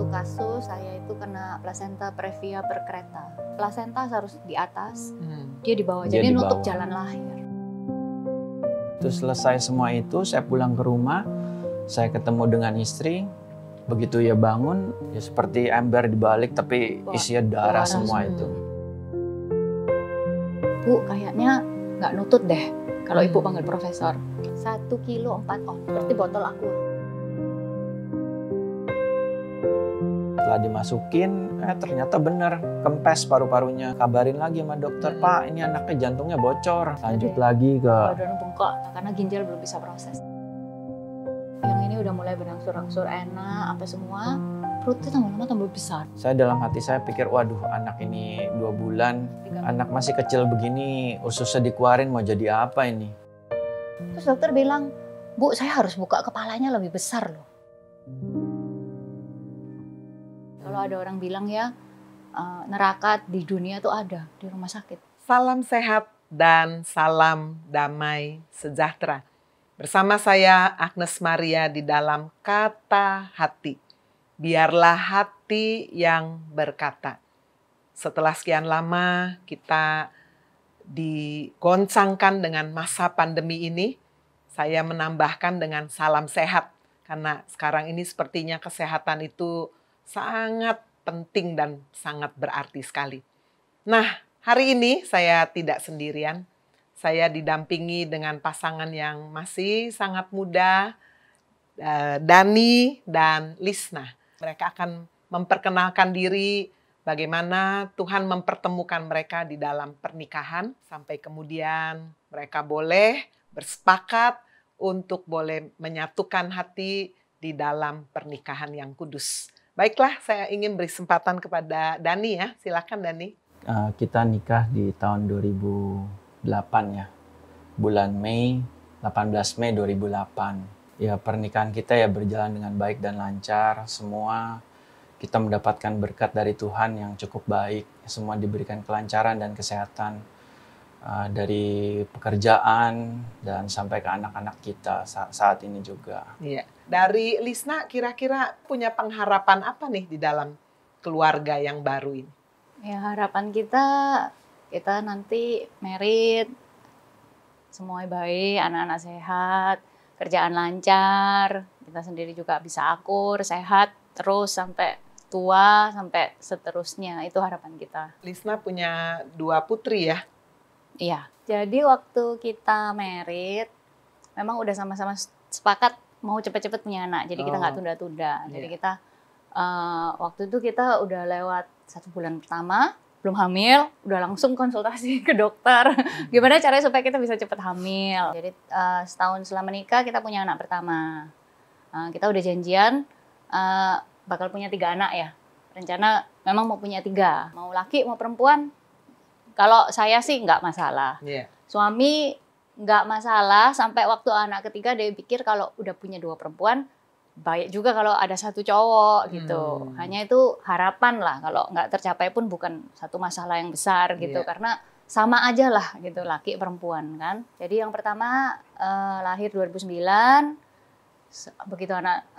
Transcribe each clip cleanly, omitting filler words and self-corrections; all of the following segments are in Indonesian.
kasus saya itu kena plasenta previa per kereta. Plasenta harus di atas, dia di bawah, Dia jadi di nutup bawah. jalan lahir. Terus selesai semua itu, saya pulang ke rumah, saya ketemu dengan istri. Begitu ya bangun, ya seperti ember dibalik tapi isinya darah semua itu. Bu, kayaknya nggak nutut deh kalau ibu panggil profesor. 1 kilo 4 on, berarti botol aqua. Setelah dimasukin, ternyata bener kempes paru-parunya. Kabarin lagi sama dokter, Pak ini anaknya jantungnya bocor. Lanjut lagi ke... Badan bengkak, karena ginjal belum bisa proses. Yang ini udah mulai berangsur-angsur enak, apa semua, perutnya tambah besar. Saya dalam hati saya pikir, waduh anak ini 2 bulan, anak masih kecil begini, ususnya dikeluarin mau jadi apa ini? Terus dokter bilang, Bu saya harus buka kepalanya lebih besar loh. Kalau ada orang bilang ya, neraka di dunia tuh ada di rumah sakit. Salam sehat dan salam damai sejahtera. Bersama saya Agnes Maria di dalam Kata Hati. Biarlah hati yang berkata. Setelah sekian lama kita digoncangkan dengan masa pandemi ini, saya menambahkan dengan salam sehat. Karena sekarang ini sepertinya kesehatan itu sangat penting dan sangat berarti sekali. Nah, hari ini saya tidak sendirian. Saya didampingi dengan pasangan yang masih sangat muda, Dani dan Lisna. Mereka akan memperkenalkan diri bagaimana Tuhan mempertemukan mereka di dalam pernikahan. Sampai kemudian mereka boleh bersepakat untuk boleh menyatukan hati di dalam pernikahan yang kudus. Baiklah, saya ingin beri kesempatan kepada Dani ya. Silakan Dani. Kita nikah di tahun 2008 ya. Bulan Mei, 18 Mei 2008. Ya pernikahan kita ya berjalan dengan baik dan lancar. Semua kita mendapatkan berkat dari Tuhan yang cukup baik. Semua diberikan kelancaran dan kesehatan. Dari pekerjaan dan sampai ke anak-anak kita saat ini juga. Iya. Dari Lisna kira-kira punya pengharapan apa nih di dalam keluarga yang baru ini? Ya harapan kita nanti married, semuanya baik, anak-anak sehat, kerjaan lancar, kita sendiri juga bisa akur, sehat, terus sampai tua, sampai seterusnya. Itu harapan kita. Lisna punya 2 putri ya? Iya. Jadi waktu kita married, memang udah sama-sama sepakat mau cepet-cepet punya anak. Jadi kita nggak tunda-tunda. Jadi kita waktu itu kita udah lewat 1 bulan pertama, belum hamil, udah langsung konsultasi ke dokter. Gimana caranya supaya kita bisa cepet hamil. Jadi setahun setelah menikah kita punya anak pertama. Kita udah janjian bakal punya 3 anak ya. Rencana memang mau punya 3. Mau laki, mau perempuan. Kalau saya sih nggak masalah. Yeah. Suami nggak masalah, sampai waktu anak ketiga dia pikir kalau udah punya 2 perempuan, baik juga kalau ada 1 cowok gitu. Hanya itu harapan lah, kalau nggak tercapai pun bukan satu masalah yang besar gitu. Karena sama aja lah gitu, laki perempuan kan. Jadi yang pertama lahir 2009, begitu anak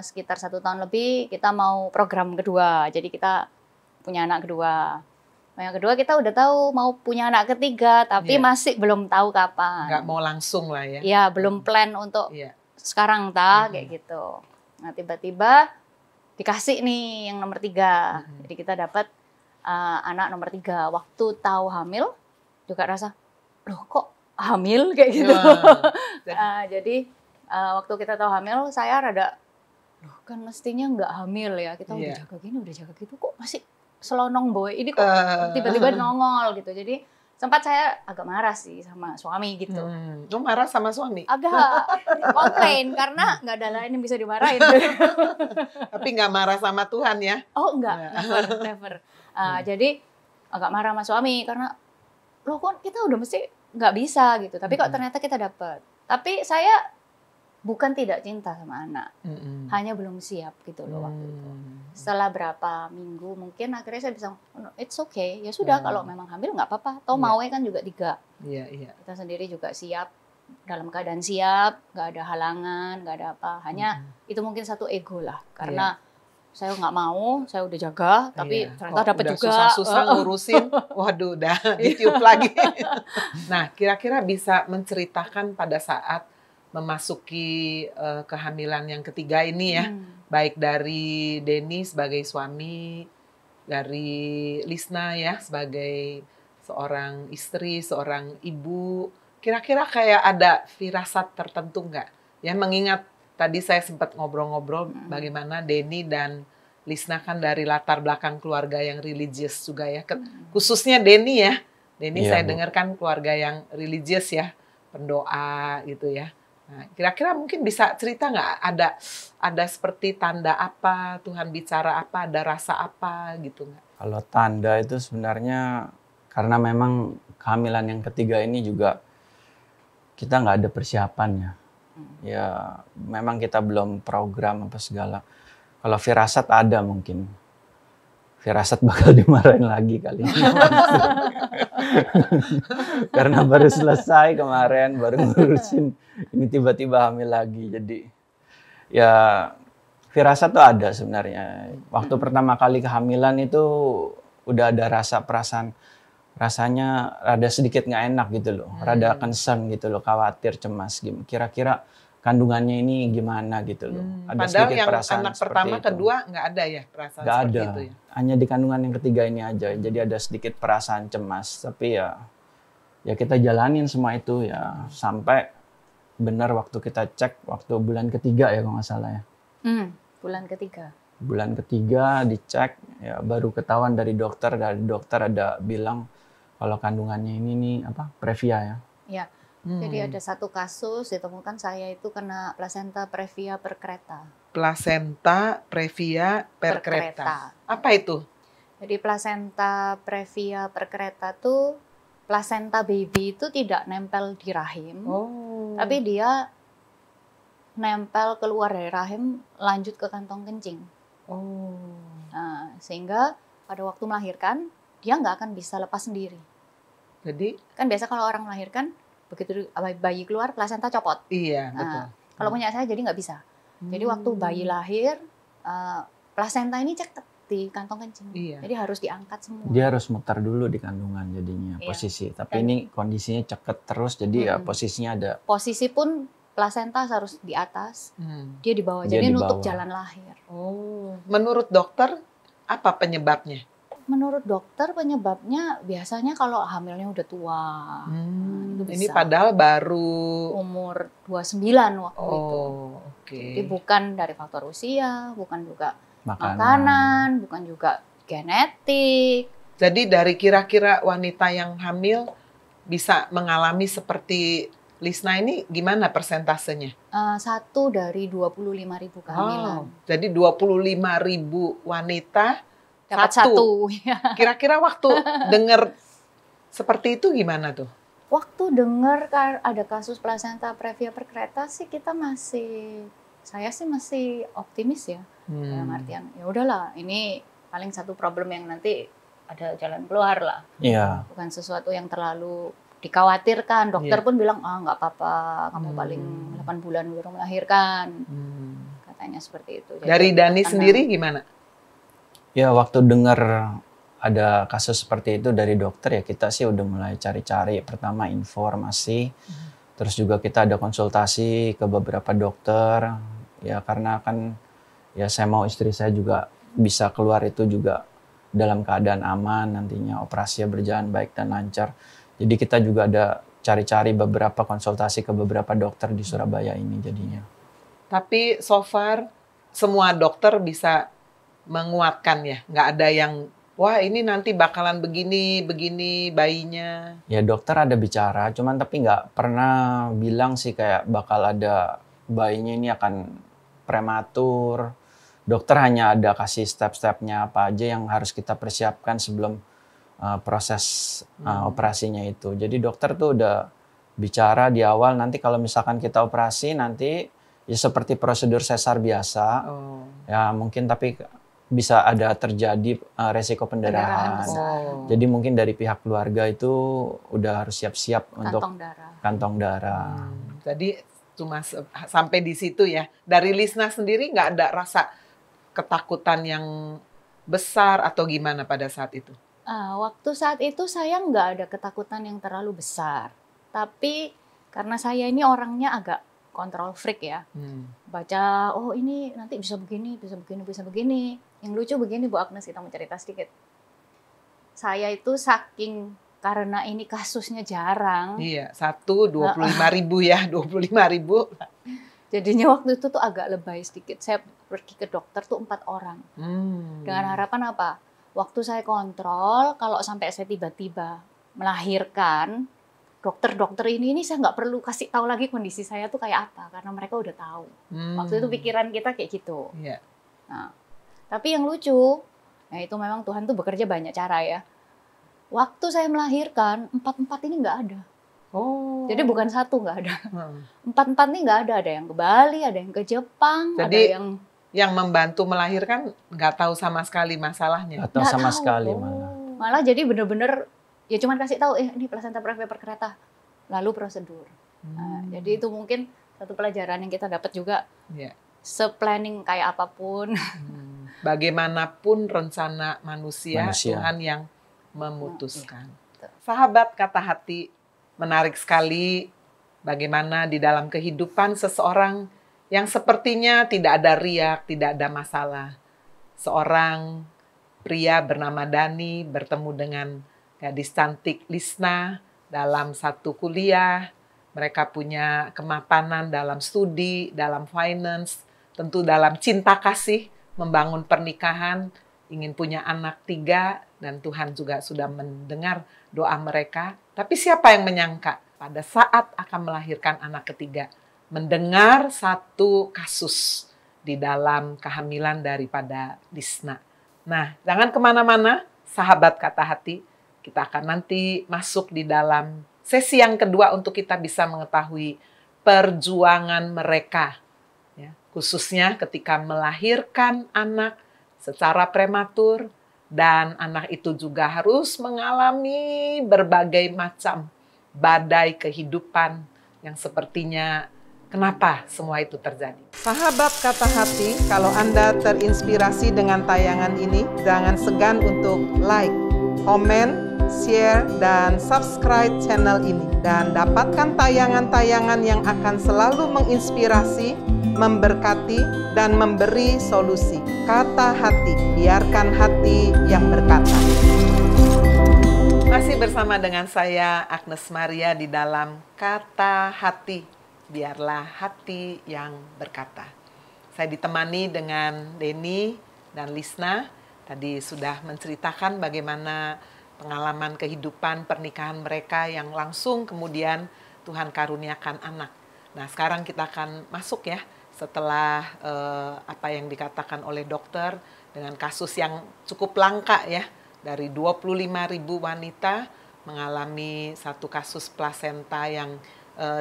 sekitar 1 tahun lebih, kita mau program kedua. Jadi kita punya anak kedua. Yang kedua kita udah tahu mau punya anak ketiga, tapi masih belum tahu kapan. Nggak mau langsung lah ya? Iya, belum plan untuk sekarang kayak gitu. Nah tiba-tiba dikasih nih yang nomor 3. Jadi kita dapat anak nomor 3. Waktu tahu hamil juga rasa, loh kok hamil kayak gitu. Jadi waktu kita tahu hamil saya rada, loh kan mestinya nggak hamil ya. Kita udah jaga gini, udah jaga gitu, kok masih selonong boy, ini kok tiba-tiba nongol gitu. Jadi sempat saya agak marah sih sama suami gitu. Lu marah sama suami? Agak komplain karena nggak ada lain yang bisa dimarahin. Tapi nggak marah sama Tuhan ya? Oh enggak, never. Jadi agak marah sama suami karena loh kok kita udah mesti nggak bisa gitu. Tapi kok ternyata kita dapat. Tapi saya bukan tidak cinta sama anak, hanya belum siap gitu loh waktu itu. Setelah berapa minggu mungkin akhirnya saya bisa, it's okay, ya sudah kalau memang hamil nggak apa-apa. Toh maunya kan juga 3. Kita sendiri juga siap, dalam keadaan siap, nggak ada halangan, nggak ada apa. Hanya itu mungkin satu ego lah, karena saya nggak mau, saya udah jaga, tapi Iya, ternyata kok dapat udah juga. susah-susah ngurusin, waduh udah ditiup lagi. Nah, kira-kira bisa menceritakan pada saat memasuki kehamilan yang ketiga ini ya, baik dari Denny sebagai suami, dari Lisna ya sebagai seorang istri, seorang ibu, kira-kira kayak ada firasat tertentu nggak? Ya mengingat tadi saya sempat ngobrol-ngobrol bagaimana Denny dan Lisna kan dari latar belakang keluarga yang religius juga ya. Khususnya Denny ya. Denny Iya, saya Bu. dengar kan keluarga yang religius ya, pendoa gitu ya. Nah, kira-kira mungkin bisa cerita nggak ada seperti tanda apa, Tuhan bicara apa, ada rasa apa gitu nggak? Kalau tanda itu sebenarnya karena memang kehamilan yang ketiga ini juga kita nggak ada persiapannya. Ya memang kita belum program apa segala. Kalau firasat ada mungkin. Firasat bakal dimarahin lagi kali ini. Karena baru selesai kemarin, baru ngurusin. Ini tiba-tiba hamil lagi. Jadi ya firasat tuh ada sebenarnya. Waktu pertama kali kehamilan itu udah ada rasanya rada sedikit nggak enak gitu loh, rada concern gitu loh, khawatir, cemas. Kira-kira kandungannya ini gimana gitu loh. Ada Padahal sedikit yang perasaan anak seperti pertama, itu. kedua nggak ada ya perasaan Nggak seperti ada, itu ya? hanya di kandungan yang ketiga ini aja. Jadi ada sedikit perasaan cemas, tapi ya kita jalanin semua itu ya sampai benar waktu kita cek waktu bulan ketiga ya kalau nggak salah ya. Bulan ketiga. Bulan ketiga dicek ya baru ketahuan dari dokter ada bilang kalau kandungannya ini nih previa ya. Ya. Jadi ada satu kasus ditemukan saya itu kena placenta previa percreta. Placenta previa percreta. Apa itu? Jadi placenta previa percreta tuh placenta baby itu tidak nempel di rahim, tapi dia nempel keluar dari rahim lanjut ke kantong kencing. Nah, sehingga pada waktu melahirkan dia nggak akan bisa lepas sendiri. Jadi kan biasa kalau orang melahirkan begitu bayi keluar plasenta copot. Iya, nah, betul. Kalau punya saya jadi nggak bisa. Jadi waktu bayi lahir plasenta ini ceket di kantong kencing. Iya. Jadi harus diangkat semua. Dia harus muter dulu di kandungan jadinya posisi. Tapi ini kondisinya ceket terus jadi ya posisinya ada. Posisi pun plasenta harus di atas, dia di bawah. Jadi nutup jalan lahir. Menurut dokter apa penyebabnya? Menurut dokter penyebabnya biasanya kalau hamilnya udah tua. Itu bisa. Ini padahal baru umur 29 waktu itu. Jadi bukan dari faktor usia, bukan juga makanan, bukan juga genetik. Jadi dari kira-kira wanita yang hamil bisa mengalami seperti Lisna ini gimana persentasenya? 1 dari 25.000 kehamilan. Jadi 25.000 wanita dapat satu. Kira-kira waktu dengar seperti itu gimana tuh? Waktu dengar ada kasus placenta previa percreta sih saya sih masih optimis ya. Dalam artian ya udahlah, ini paling satu problem yang nanti ada jalan keluar lah. Iya. Bukan sesuatu yang terlalu dikhawatirkan. Dokter pun bilang nggak apa-apa, kamu paling 8 bulan baru melahirkan. Katanya seperti itu. Jadi, dari Dani sendiri gimana? Ya waktu dengar ada kasus seperti itu dari dokter ya kita sih udah mulai cari-cari. Pertama informasi, terus juga kita ada konsultasi ke beberapa dokter. Ya karena kan ya saya mau istri saya juga bisa keluar itu juga dalam keadaan aman nantinya, operasinya berjalan baik dan lancar. Jadi kita juga ada cari-cari beberapa konsultasi ke beberapa dokter di Surabaya ini jadinya. Tapi so far semua dokter bisa menguatkan ya, nggak ada yang wah ini nanti bakalan begini bayinya. Ya dokter ada bicara, cuman tapi nggak pernah bilang sih kayak bakal ada bayinya ini akan prematur. Dokter hanya ada kasih step-stepnya apa aja yang harus kita persiapkan sebelum proses operasinya itu. Jadi dokter tuh udah bicara di awal nanti kalau misalkan kita operasi nanti ya seperti prosedur sesar biasa. Ya mungkin tapi bisa ada terjadi resiko pendarahan. Jadi mungkin dari pihak keluarga itu udah harus siap-siap untuk kantong darah. Jadi cuma sampai di situ ya. Dari Lisna sendiri nggak ada rasa ketakutan yang besar atau gimana pada saat itu? Waktu saat itu saya nggak ada ketakutan yang terlalu besar. Tapi karena saya ini orangnya agak kontrol freak ya. Baca, oh ini nanti bisa begini, bisa begini, bisa begini. Yang lucu begini Bu Agnes, kita mau cerita sedikit. Saya itu saking, karena ini kasusnya jarang. Iya, 25.000 ya, 25.000. Jadinya waktu itu tuh agak lebay sedikit. Saya pergi ke dokter tuh 4 orang. Dengan harapan apa? Waktu saya kontrol, kalau sampai saya tiba-tiba melahirkan, dokter-dokter ini saya nggak perlu kasih tahu lagi kondisi saya tuh kayak apa, karena mereka udah tahu. Waktu itu pikiran kita kayak gitu. Yeah. Nah, tapi yang lucu, ya itu memang Tuhan tuh bekerja banyak cara ya. Waktu saya melahirkan, 4-4 ini nggak ada. Oh. Jadi bukan 1 nggak ada. 4-4 ini nggak ada. Ada yang ke Bali, ada yang ke Jepang, jadi, ada yang membantu melahirkan nggak tahu sama sekali masalahnya. Atau sama sekali malah. Malah jadi bener-bener ya cuman kasih tahu ini plasenta per kereta, lalu prosedur. Nah, jadi itu mungkin satu pelajaran yang kita dapat juga. Yeah. Se-planning kayak apapun. Bagaimanapun rencana manusia, Tuhan yang memutuskan. Sahabat Kata Hati, menarik sekali bagaimana di dalam kehidupan seseorang yang sepertinya tidak ada riak, tidak ada masalah. Seorang pria bernama Dani bertemu dengan gadis cantik Lisna dalam satu kuliah. Mereka punya kemapanan dalam studi, dalam finance, tentu dalam cinta kasih, membangun pernikahan, ingin punya anak 3, dan Tuhan juga sudah mendengar doa mereka. Tapi siapa yang menyangka pada saat akan melahirkan anak ketiga, mendengar satu kasus di dalam kehamilan daripada Lisna. Nah, jangan kemana-mana, sahabat Kata Hati. Kita akan nanti masuk di dalam sesi yang kedua untuk kita bisa mengetahui perjuangan mereka. Ya, khususnya ketika melahirkan anak secara prematur, dan anak itu juga harus mengalami berbagai macam badai kehidupan yang sepertinya kenapa semua itu terjadi. Sahabat Kata Hati, kalau Anda terinspirasi dengan tayangan ini, jangan segan untuk like, komen, share, dan subscribe channel ini. Dan dapatkan tayangan-tayangan yang akan selalu menginspirasi, memberkati, dan memberi solusi. Kata Hati, biarkan hati yang berkata. Masih bersama dengan saya, Agnes Maria, di dalam Kata Hati, biarlah hati yang berkata. Saya ditemani dengan Denny dan Lisna. Tadi sudah menceritakan bagaimana pengalaman kehidupan pernikahan mereka yang langsung kemudian Tuhan karuniakan anak. Nah, sekarang kita akan masuk ya, setelah apa yang dikatakan oleh dokter dengan kasus yang cukup langka ya, dari 25.000 wanita mengalami satu kasus plasenta yang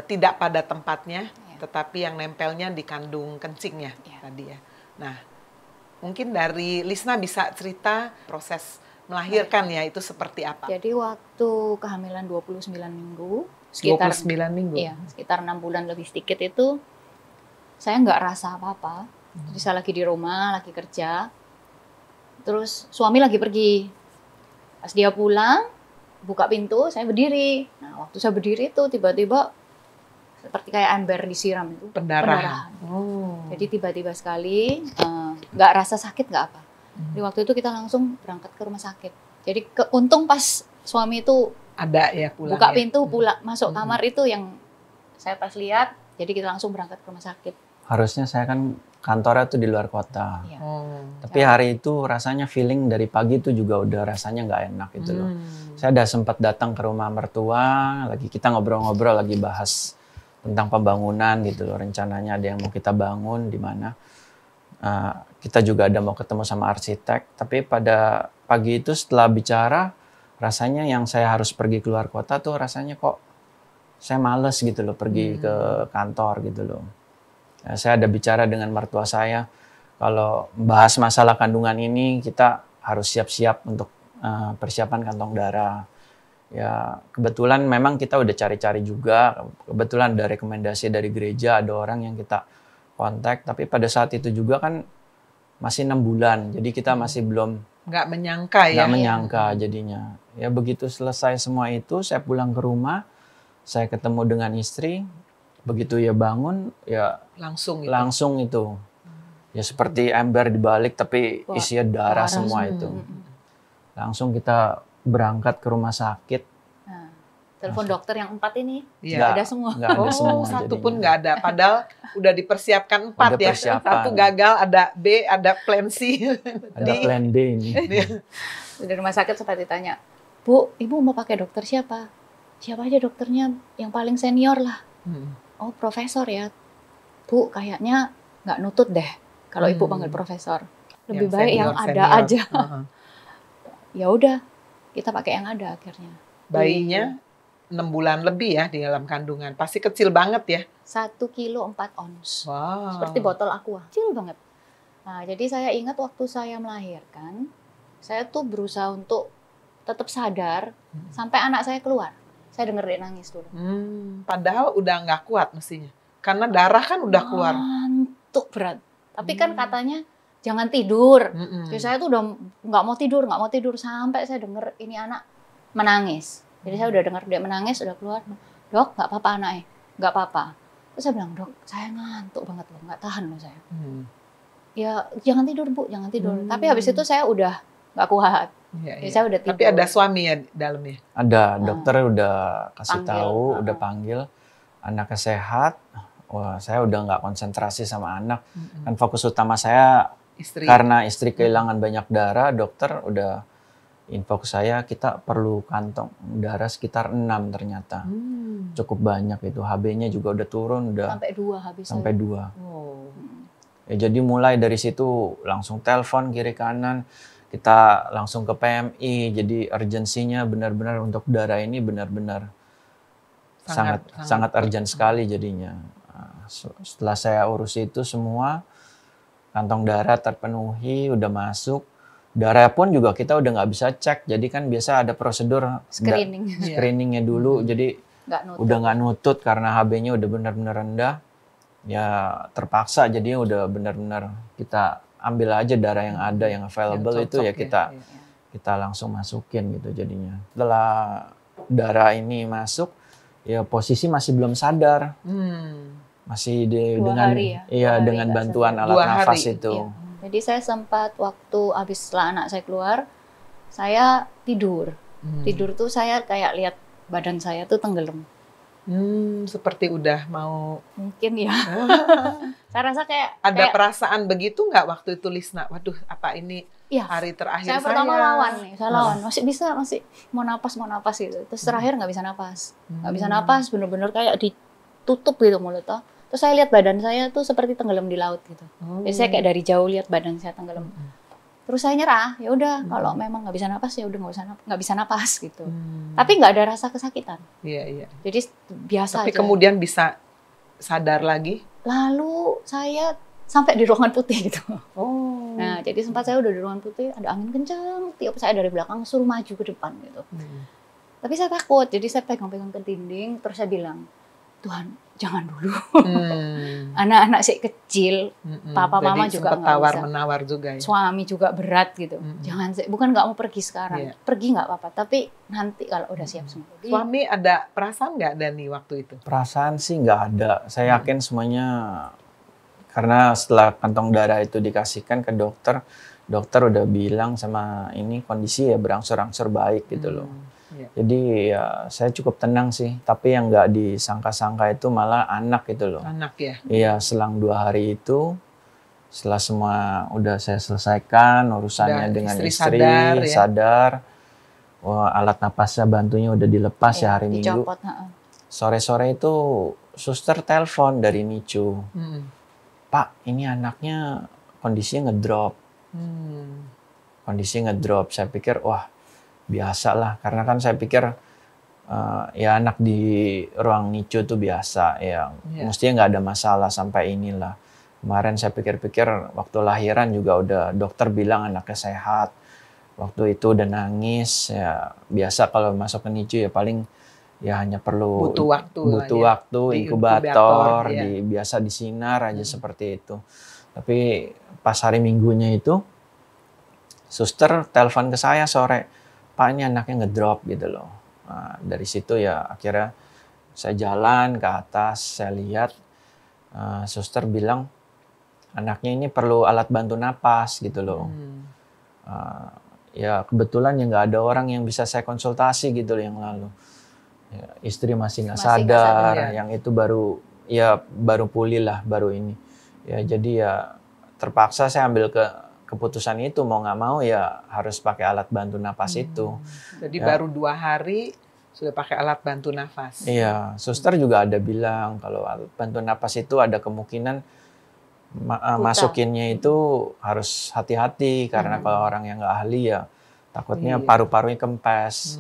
tidak pada tempatnya, tetapi yang nempelnya di kandung kencingnya tadi ya. Nah, mungkin dari Lisna bisa cerita proses melahirkan ya, itu seperti apa? Jadi waktu kehamilan 29 minggu, sekitar 29 minggu. Iya, sekitar 6 bulan lebih sedikit itu saya nggak rasa apa-apa. Jadi saya lagi di rumah, lagi kerja. Terus suami lagi pergi. Pas dia pulang, buka pintu, saya berdiri. Nah, waktu saya berdiri itu tiba-tiba seperti kayak ember disiram itu. Pendarahan. Jadi tiba-tiba sekali, nggak rasa sakit, nggak apa. Di waktu itu kita langsung berangkat ke rumah sakit. Jadi untung pas suami itu ada ya pulang. Buka pintu, pulang, masuk kamar itu yang saya pas lihat. Jadi kita langsung berangkat ke rumah sakit. Harusnya saya kan kantornya tuh di luar kota. Iya. Tapi hari itu rasanya feeling dari pagi itu juga udah rasanya nggak enak gitu loh. Saya udah sempat datang ke rumah mertua, lagi kita ngobrol-ngobrol, lagi bahas tentang pembangunan gitu loh. Rencananya ada yang mau kita bangun di mana. Kita juga ada mau ketemu sama arsitek. Tapi pada pagi itu setelah bicara, rasanya yang saya harus pergi keluar kota tuh rasanya kok saya males gitu loh pergi ke kantor gitu loh. Ya, saya ada bicara dengan mertua saya, kalau bahas masalah kandungan ini kita harus siap-siap untuk persiapan kantong darah. Ya kebetulan memang kita udah cari-cari juga, kebetulan ada rekomendasi dari gereja, ada orang yang kita kontak, tapi pada saat itu juga kan masih 6 bulan. Jadi kita masih belum Nggak menyangka ya. nggak menyangka jadinya. Ya begitu selesai semua itu, saya pulang ke rumah, saya ketemu dengan istri. Begitu ya bangun, ya Langsung itu. langsung itu. Ya seperti ember dibalik tapi Wah, isinya darah semua semua. itu. Langsung kita berangkat ke rumah sakit. Nah, telepon dokter yang 4 ini Iya. nggak ada semua. Nggak ada semua Oh, satu jadinya. pun nggak ada. Padahal udah dipersiapkan 4 Udah ya. persiapan. Satu gagal, ada B, ada plan C. Ada plan B ini. Di rumah sakit sempat ditanya, Bu, Ibu mau pakai dokter siapa? Siapa aja dokternya yang paling senior lah. Hmm. Oh, profesor ya. Bu, kayaknya nggak nutut deh kalau Ibu Hmm. panggil profesor. Lebih Yang baik yang senior, ada senior. aja. Heeh. Ya udah, kita pakai yang ada akhirnya. Bayinya 6 bulan lebih ya di dalam kandungan. Pasti kecil banget ya. 1 kilo 4 ons. Wow. Seperti botol aqua. Kecil banget. Nah, jadi saya ingat waktu saya melahirkan, saya tuh berusaha untuk tetap sadar sampai anak saya keluar. Saya denger dia nangis dulu. Padahal udah nggak kuat mestinya. Karena darah kan udah keluar. Ngantuk berat. Tapi kan katanya jangan tidur. Mm-mm. Jadi saya tuh udah nggak mau tidur sampai saya denger ini anak menangis. Jadi saya udah denger dia menangis, udah keluar. Dok, nggak apa-apa anaknya, nggak apa-apa. Terus saya bilang, Dok, saya ngantuk banget loh, nggak tahan loh saya. Hmm. Ya jangan tidur Bu, jangan tidur. Hmm. Tapi habis itu saya udah nggak kuat. Iya, Jadi iya. saya udah tidur. Tapi ada suami ya di dalamnya. Ada dokter udah kasih Panggil. tahu, udah panggil anaknya sehat. Wah, saya udah nggak konsentrasi sama anak. Kan fokus utama saya Istri. karena istri kehilangan banyak darah, dokter udah info ke saya kita perlu kantong darah sekitar 6 ternyata. Cukup banyak itu. HB-nya juga udah turun, udah sampai 2 habis. sampai saya. 2. Oh. Ya, jadi mulai dari situ langsung telepon kiri kanan, kita langsung ke PMI. Jadi urgensinya benar-benar untuk darah ini benar-benar sangat urgent sekali jadinya. Nah, setelah saya urus itu semua, kantong darah terpenuhi, udah masuk. Darah pun juga kita udah nggak bisa cek. Jadi kan biasa ada prosedur Screening. screeningnya dulu. Jadi Nggak nutut. udah nggak nutut karena HB-nya udah benar-benar rendah. Ya terpaksa jadinya udah benar-benar kita ambil aja darah yang ada yang available Yang itu ya cocok kita langsung masukin gitu jadinya. Setelah darah ini masuk ya posisi masih belum sadar. Masih 2 dengan hari ya? iya 2 hari dengan nggak bantuan sadar. alat 2 hari, nafas itu. Iya. Jadi saya sempat waktu habis setelah anak saya keluar, saya tidur. Tidur tuh saya kayak lihat badan saya tuh tenggelam. Seperti udah mau. Mungkin ya. Saya rasa kayak Ada perasaan begitu nggak waktu itu Lisna? Waduh, apa ini iya. hari terakhir Saya pertama lawan nih, saya lawan. Masih bisa, masih mau napas gitu. Terus terakhir nggak bisa napas. Nggak bisa napas, bener-bener kayak ditutup gitu mulutnya. Terus saya lihat badan saya tuh seperti tenggelam di laut gitu. Jadi saya kayak dari jauh lihat badan saya tenggelam. Terus saya nyerah, ya udah kalau memang nggak bisa napas ya udah nggak bisa napas gitu. Tapi nggak ada rasa kesakitan. Iya, iya. Jadi biasa Tapi aja. kemudian bisa sadar lagi. Lalu saya sampai di ruangan putih gitu. Oh. Nah, jadi sempat saya udah di ruangan putih, ada angin kencang, tiup saya dari belakang suruh maju ke depan gitu. Tapi saya takut, jadi saya pegang-pegang ke dinding, terus saya bilang, Tuhan, jangan dulu. Anak-anak sih kecil, papa mama Jadi juga sempat nggak bisa. tawar-menawar juga ya. Suami juga berat gitu. Jangan sih, bukan nggak mau pergi sekarang, Iya. pergi nggak apa-apa, tapi nanti kalau udah siap semua. Jadi, Suami ada perasaan nggak Dani waktu itu? Perasaan sih nggak ada. Saya yakin semuanya karena setelah kantong darah itu dikasihkan ke dokter, dokter udah bilang sama ini kondisi ya berangsur-angsur baik gitu loh. Iya. Jadi ya saya cukup tenang sih. Tapi yang nggak disangka-sangka itu malah anak gitu loh. Anak ya. Iya, selang 2 hari itu, setelah semua udah saya selesaikan urusannya Udah dengan istri istri, sadar ya. sadar. Wah, alat napasnya bantunya udah dilepas ya hari Minggu. dicopot. Sore-sore itu suster telepon dari NICU. Pak, ini anaknya kondisinya ngedrop. Kondisinya ngedrop. Saya pikir, wah biasa lah. Karena kan saya pikir ya anak di ruang NICU itu biasa. Ya, mestinya nggak ada masalah sampai inilah. Kemarin saya pikir-pikir waktu lahiran juga udah dokter bilang anaknya sehat. Waktu itu udah nangis. Ya, biasa kalau masuk ke NICU ya paling ya hanya perlu Butuh waktu, di inkubator, inkubator, ya. biasa disinar aja seperti itu. Tapi pas hari Minggunya itu, suster telepon ke saya sore, Pak ini anaknya ngedrop gitu loh. Nah, dari situ ya akhirnya saya jalan ke atas, saya lihat suster bilang anaknya ini perlu alat bantu napas gitu loh. Ya kebetulan ya nggak ada orang yang bisa saya konsultasi gitu loh yang lalu. Ya, istri masih nggak sadar, ya. yang itu baru pulih lah, baru ini. Ya jadi ya terpaksa saya ambil keputusan itu, mau nggak mau ya harus pakai alat bantu napas itu. Jadi Ya. baru 2 hari sudah pakai alat bantu nafas. Iya, suster juga ada bilang kalau alat bantu napas itu ada kemungkinan masukinnya itu harus hati-hati karena kalau orang yang nggak ahli ya takutnya paru-parunya kempes.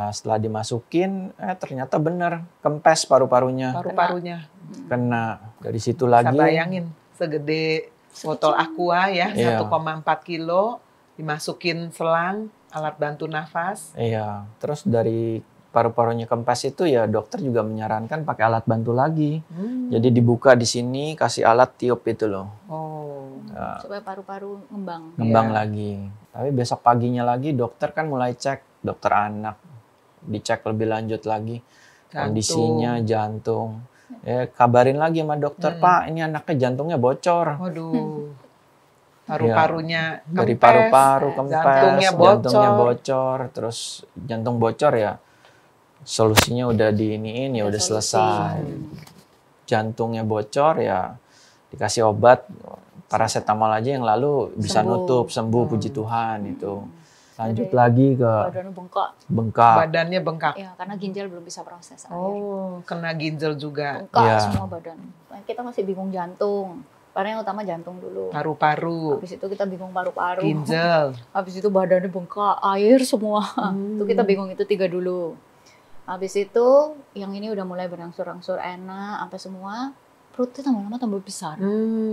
Setelah dimasukin, ternyata benar kempes paru-parunya. Paru-parunya. Kena dari situ Bisa lagi. bayangin segede botol aqua ya, Iya. 1,4 kilo dimasukin selang alat bantu nafas. Iya, terus dari paru-parunya kempes itu ya dokter juga menyarankan pakai alat bantu lagi. Jadi dibuka di sini, kasih alat tiup itu loh. Oh. Supaya paru-paru ngembang. Ngembang lagi. Tapi besok paginya lagi dokter kan mulai cek, dokter anak. Dicek lebih lanjut lagi. Kondisinya jantung. Ya, kabarin lagi sama dokter, Pak ini anaknya jantungnya bocor. Waduh. Paru-parunya kempes. Dari paru-paru kempes, Jantungnya bocor. Terus jantung bocor ya. Solusinya udah diiniin ya udah selesai. Jantungnya bocor ya dikasih obat paracetamol aja yang lalu bisa sembuh puji Tuhan itu. Lanjut lagi ke Badannya bengkak. Badannya bengkak. Ya, karena ginjal belum bisa proses air. Oh, kena ginjal juga. Bengkak Iya. semua badan. Nah, kita masih bingung jantung. Karena yang utama jantung dulu. Paru-paru. Habis itu kita bingung paru-paru. Ginjal. Habis itu badannya bengkak, air semua. Itu kita bingung itu 3 dulu. Habis itu yang ini udah mulai berangsur-angsur enak, apa semua. Perutnya tambah besar.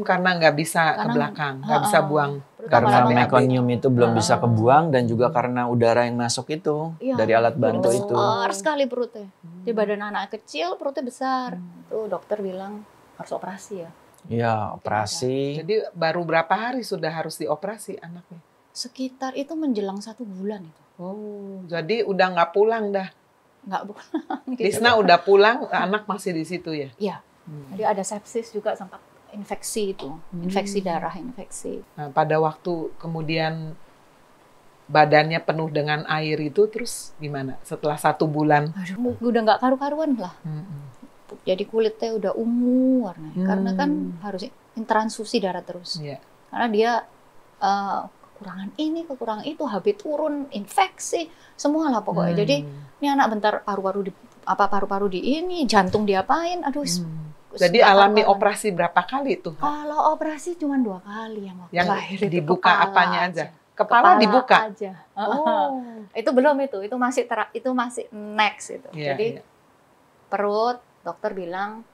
Karena nggak bisa ke belakang, nggak bisa buang. Perutnya Karena lama-lama mekonium itu belum bisa kebuang dan juga karena udara yang masuk itu dari alat bantu itu. besar sekali perutnya. Di badan anak kecil perutnya besar. Tuh dokter bilang harus operasi ya. Iya, operasi. Jadi baru berapa hari sudah harus dioperasi anaknya? Sekitar itu menjelang 1 bulan itu. Oh, jadi udah nggak pulang dah. Nggak pulang. Lisna udah pulang, anak masih di situ ya? Iya. Jadi ada sepsis juga, sempat infeksi itu. Infeksi darah, infeksi. Nah, pada waktu kemudian badannya penuh dengan air itu, terus gimana? Setelah 1 bulan? Aduh, udah nggak karu-karuan lah. Jadi kulitnya udah ungu warnanya. Karena kan harus transfusi darah terus. Iya. Karena dia kekurangan ini, kekurangan itu, HB turun, infeksi, semua lah pokoknya. Jadi ini anak bentar paru-paru di ini, jantung diapain, aduh. Jadi alami operasi berapa kali tuh? Kalau operasi cuma 2 kali yang lahir itu. Dibuka kepala apanya aja? Kepala dibuka? Aja. Oh. Itu belum itu masih next itu. Iya, Jadi iya. perut, dokter bilang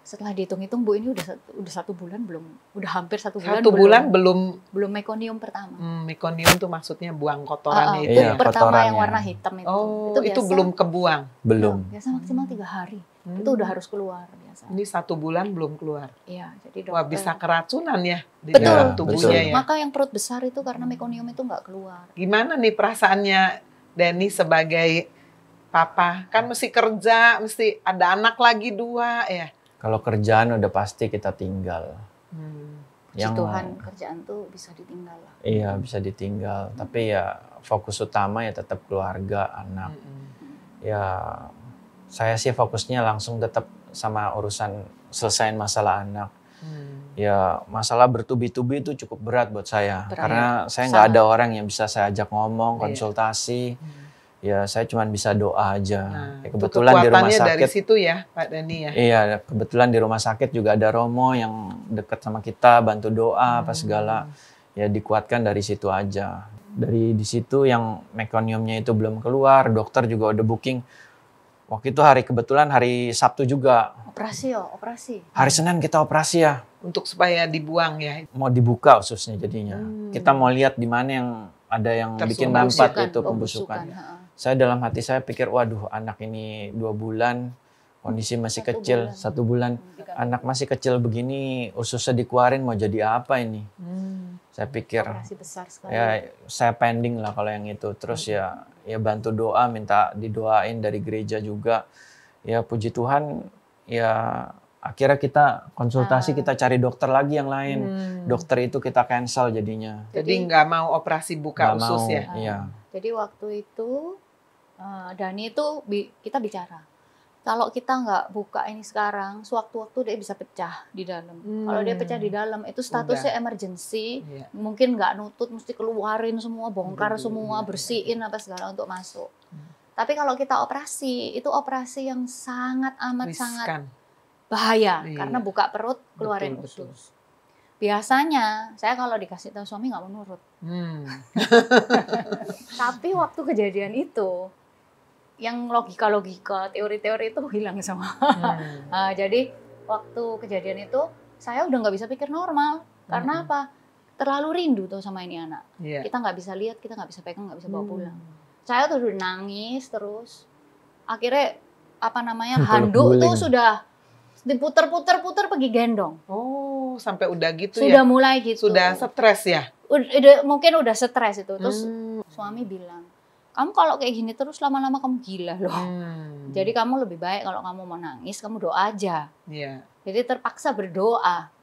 setelah dihitung-hitung Bu ini udah 1 bulan belum, udah hampir 1 bulan. 1 bulan belum mekonium pertama. mekonium itu maksudnya buang kotorannya itu. Itu Iya, pertama kotorannya. yang warna hitam itu. Oh, itu itu biasa, belum kebuang. Belum. Biasa maksimal 3 hari. Itu udah harus keluar biasa. Ini 1 bulan belum keluar. Iya, jadi dokter. Wah, bisa keracunan ya di Betul. dalam Ya, tubuhnya betul. ya. Maka yang perut besar itu karena mekonium itu nggak keluar. Gimana nih perasaannya Denny sebagai papa? Kan mesti kerja, mesti ada anak lagi 2 ya. Kalau kerjaan udah pasti kita tinggal. Puji Tuhan kerjaan tuh bisa ditinggal lah. Iya, bisa ditinggal. Tapi ya fokus utama ya tetap keluarga, anak. Ya saya sih fokusnya langsung tetap sama urusan selesain masalah anak. Ya masalah bertubi-tubi itu cukup berat buat saya. Berat. Karena saya nggak ada orang yang bisa saya ajak ngomong, Iya. konsultasi. Ya saya cuma bisa doa aja. Nah, Ya, itu kebetulan di rumah kekuatannya dari sakit. situ ya Pak Denny ya. Iya, kebetulan di rumah sakit juga ada Romo yang dekat sama kita, bantu doa apa segala. Ya dikuatkan dari situ aja. Dari di situ yang mekoniumnya itu belum keluar, dokter juga udah booking. Waktu itu kebetulan hari Sabtu juga. Operasi. Hari Senin kita operasi ya. Untuk supaya dibuang ya. Mau dibuka ususnya jadinya. Kita mau lihat di mana yang ada yang bikin nampak itu pembusukan. Saya dalam hati saya pikir, waduh anak ini 2 bulan Kondisi masih 1 kecil, bulan. 1 bulan. Anak masih kecil begini, ususnya dikeluarin mau jadi apa ini? Saya pikir Operasi besar sekali. ya saya pending lah kalau yang itu. Terus ya bantu doa, minta didoain dari gereja juga. Ya puji Tuhan, ya akhirnya kita konsultasi, kita cari dokter lagi yang lain. Dokter itu kita cancel jadinya. Jadi nggak mau operasi buka Nggak usus mau, ya? iya. Jadi waktu itu Dani itu kita bicara. Kalau kita nggak buka ini sekarang, sewaktu-waktu dia bisa pecah di dalam. Kalau dia pecah di dalam, itu statusnya emergency. Iya. Mungkin nggak nutut, mesti keluarin semua, bongkar Betul, semua, iya. bersihin apa segala untuk masuk. Tapi kalau kita operasi, itu operasi yang sangat amat sangat Riskan. bahaya. Iya. Karena buka perut, keluarin Betul, betul. usus. Biasanya, saya kalau dikasih tahu suami nggak mau nurut. Tapi waktu kejadian itu, yang logika-logika, teori-teori itu hilang semua. Jadi waktu kejadian itu, saya udah nggak bisa pikir normal. Karena apa? Terlalu rindu tuh sama ini anak. Iya. Kita nggak bisa lihat, kita nggak bisa pegang, nggak bisa bawa pulang. Saya tuh udah nangis terus. Akhirnya handuk tuh sudah diputer-puter pergi gendong. Oh, sampai udah gitu Sudah ya? mulai gitu. Sudah stres ya? Mungkin udah stres itu. Terus suami bilang, kamu kalau kayak gini terus lama-lama kamu gila loh. Jadi kamu lebih baik kalau kamu mau nangis, kamu doa aja. Iya. Jadi terpaksa berdoa.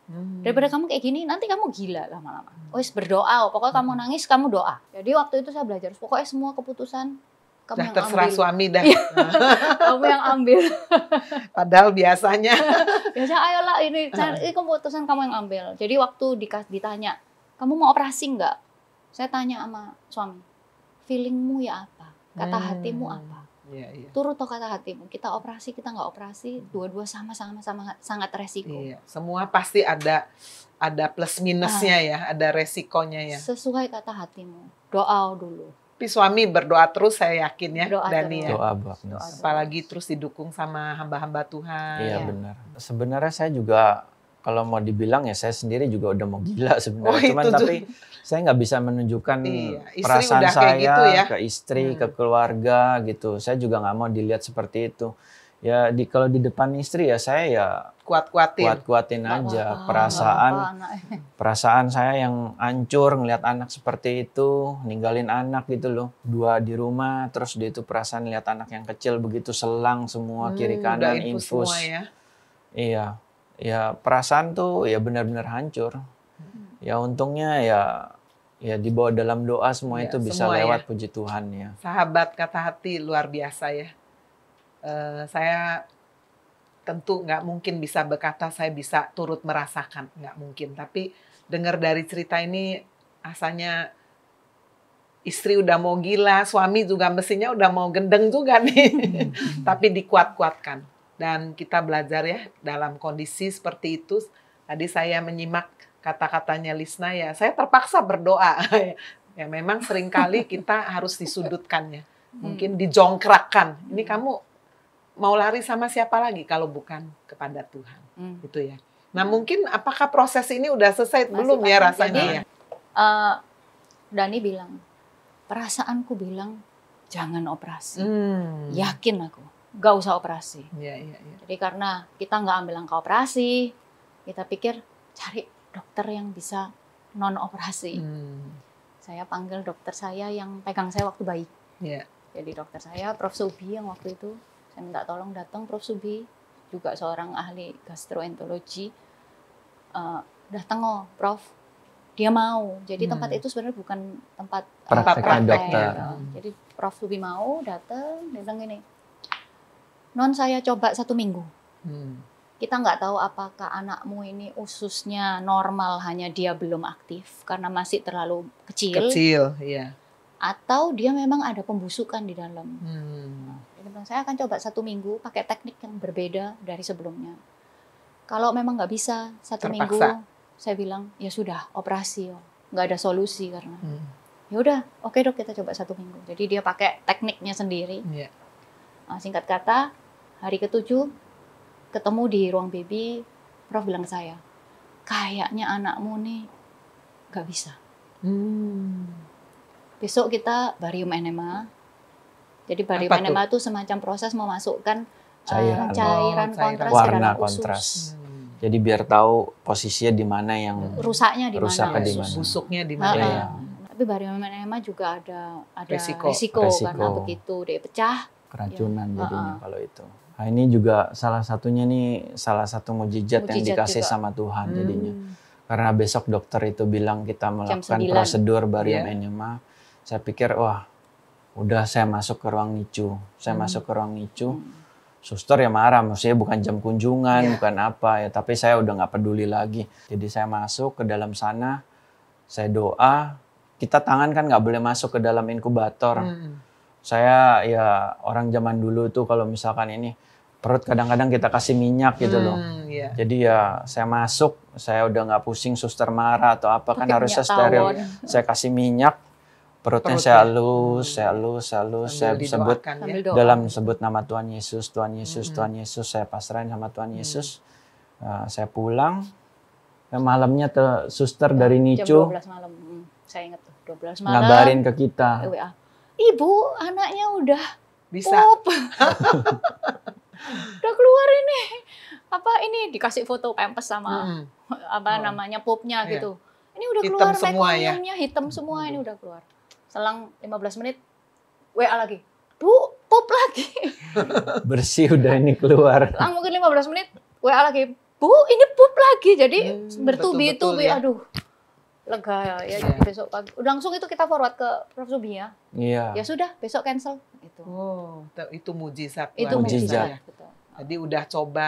Daripada kamu kayak gini, nanti kamu gila lama-lama. Wis berdoa, pokoknya kamu nangis, kamu doa. Jadi waktu itu saya belajar, pokoknya semua keputusan kamu Dah yang terserah ambil. suami dah. Kamu yang ambil. Padahal biasanya. Biasa ayolah ini keputusan kamu yang ambil. Jadi waktu ditanya, kamu mau operasi nggak? Saya tanya sama suami, feelingmu ya apa? Kata hatimu apa? Iya. Turut atau kata hatimu? Kita operasi, kita nggak operasi, dua-dua sama-sama sangat resiko. Iya. Semua pasti ada plus minusnya ya, ada resikonya ya. Sesuai kata hatimu. Doa dulu. Tapi suami berdoa terus, saya yakin ya, Doa Dani ya. Doa banget. Apalagi terus didukung sama hamba-hamba Tuhan. Iya benar. Sebenarnya saya juga kalau mau dibilang ya saya sendiri juga udah mau gila sebenarnya. Cuman tapi saya nggak bisa menunjukkan Istri perasaan udah saya kayak gitu ya. ke istri, ke keluarga gitu. Saya juga nggak mau dilihat seperti itu. Ya kalau di depan istri ya saya ya kuat-kuatin aja. Perasaan saya yang hancur ngelihat anak seperti itu, ninggalin anak gitu loh. 2 di rumah, terus dia itu perasaan lihat anak yang kecil begitu selang semua kiri kanan infus. Semua ya. Iya. Ya perasaan tuh ya benar-benar hancur. Ya untungnya ya dibawa dalam doa semua itu bisa lewat puji Tuhan ya. Sahabat kata hati luar biasa ya. Saya tentu nggak mungkin bisa berkata saya bisa turut merasakan, nggak mungkin. Tapi dengar dari cerita ini, rasanya istri udah mau gila, suami juga mestinya udah mau gendeng juga nih. Tapi dikuat-kuatkan. Dan kita belajar ya dalam kondisi seperti itu. Tadi saya menyimak kata-katanya Lisna ya, saya terpaksa berdoa. Ya memang seringkali kita harus disudutkan ya. Mungkin dijongkrakkan. Ini kamu mau lari sama siapa lagi kalau bukan kepada Tuhan. Gitu ya. Nah mungkin apakah proses ini udah selesai? Belum ya rasanya ya? Dani bilang, perasaanku bilang jangan operasi. Yakin aku, gak usah operasi. Iya. Jadi karena kita nggak ambil langkah operasi, kita pikir cari dokter yang bisa non operasi. Saya panggil dokter saya yang pegang saya waktu bayi. Iya. Jadi dokter saya, Prof. Subi yang waktu itu, saya minta tolong datang Prof. Subi, juga seorang ahli gastroenterologi. Datang Prof. Dia mau. Jadi tempat itu sebenarnya bukan tempat praktek dokter. Jadi Prof. Subi mau datang gini. Non saya coba 1 minggu. Kita nggak tahu apakah anakmu ini ususnya normal, hanya dia belum aktif karena masih terlalu kecil. Iya. Atau dia memang ada pembusukan di dalam. Saya akan coba 1 minggu pakai teknik yang berbeda dari sebelumnya. Kalau memang nggak bisa 1 minggu, saya bilang ya sudah operasi, nggak ada solusi karena ya udah oke dok kita coba 1 minggu. Jadi dia pakai tekniknya sendiri. Singkat kata hari ke-7 ketemu di ruang baby, Prof bilang ke saya, kayaknya anakmu nih nggak bisa. Besok kita barium enema. Jadi barium enema itu semacam proses memasukkan cairan, cairan Oh, kontras cairan. warna dalam usus. kontras. Jadi biar tahu posisinya di mana yang Rusaknya di mana? rusaknya di usus. mana. Busuknya di Ha-ha. mana Iya. ya? Tapi barium-enema juga ada Resiko. risiko Resiko. karena begitu dia pecah. keracunan Iya. jadinya kalau itu. Nah, ini juga salah satunya nih, salah satu mukjizat yang Mukjizat dikasih juga. sama Tuhan jadinya. Hmm. Karena besok dokter itu bilang kita melakukan 9. prosedur barium Iya. enema. Saya pikir wah, udah saya masuk ke ruang NICU. Saya masuk ke ruang NICU. Suster ya marah, maksudnya bukan jam kunjungan, bukan apa ya. Tapi saya udah nggak peduli lagi. Jadi saya masuk ke dalam sana, saya doa. Kita tangan kan nggak boleh masuk ke dalam inkubator. Hmm. Saya ya orang zaman dulu tuh kalau misalkan ini perut kadang-kadang kita kasih minyak gitu loh. Iya. Jadi ya saya masuk, saya udah nggak pusing suster marah atau apa kan Pakai harusnya minyak steril. tawon. Saya kasih minyak, perutnya Perutnya. saya elus, saya Sambil sebut didoakan ya. Sambil doa. dalam sebut nama Tuhan Yesus, Tuhan Yesus, Tuhan Yesus, saya pasrahin sama Tuhan Yesus. Saya pulang, malamnya suster dari Jam NICU 12 malam. Saya ingat tuh, 12 malam. ngabarin ke kita. WA. Ibu, anaknya udah Bisa. pup. Udah keluar ini. Apa ini dikasih foto pempes sama apa namanya pupnya Iya. gitu. Ini udah Hitam keluar semua ya? mekoniumnya hitam semua ini udah keluar. Selang 15 menit WA lagi. Bu, pup lagi. Bersih udah ini keluar. Selang mungkin 15 menit WA lagi. Bu, ini pup lagi. Jadi betul-betul bertubi-tubi ya. aduh. Lega ya. Iya. Jadi besok pagi. Langsung itu kita forward ke Prof Subi ya. Iya. Ya sudah, besok cancel gitu. Oh, itu mujizat. Itu luar biasa mujizat. ya. Betul. Jadi udah coba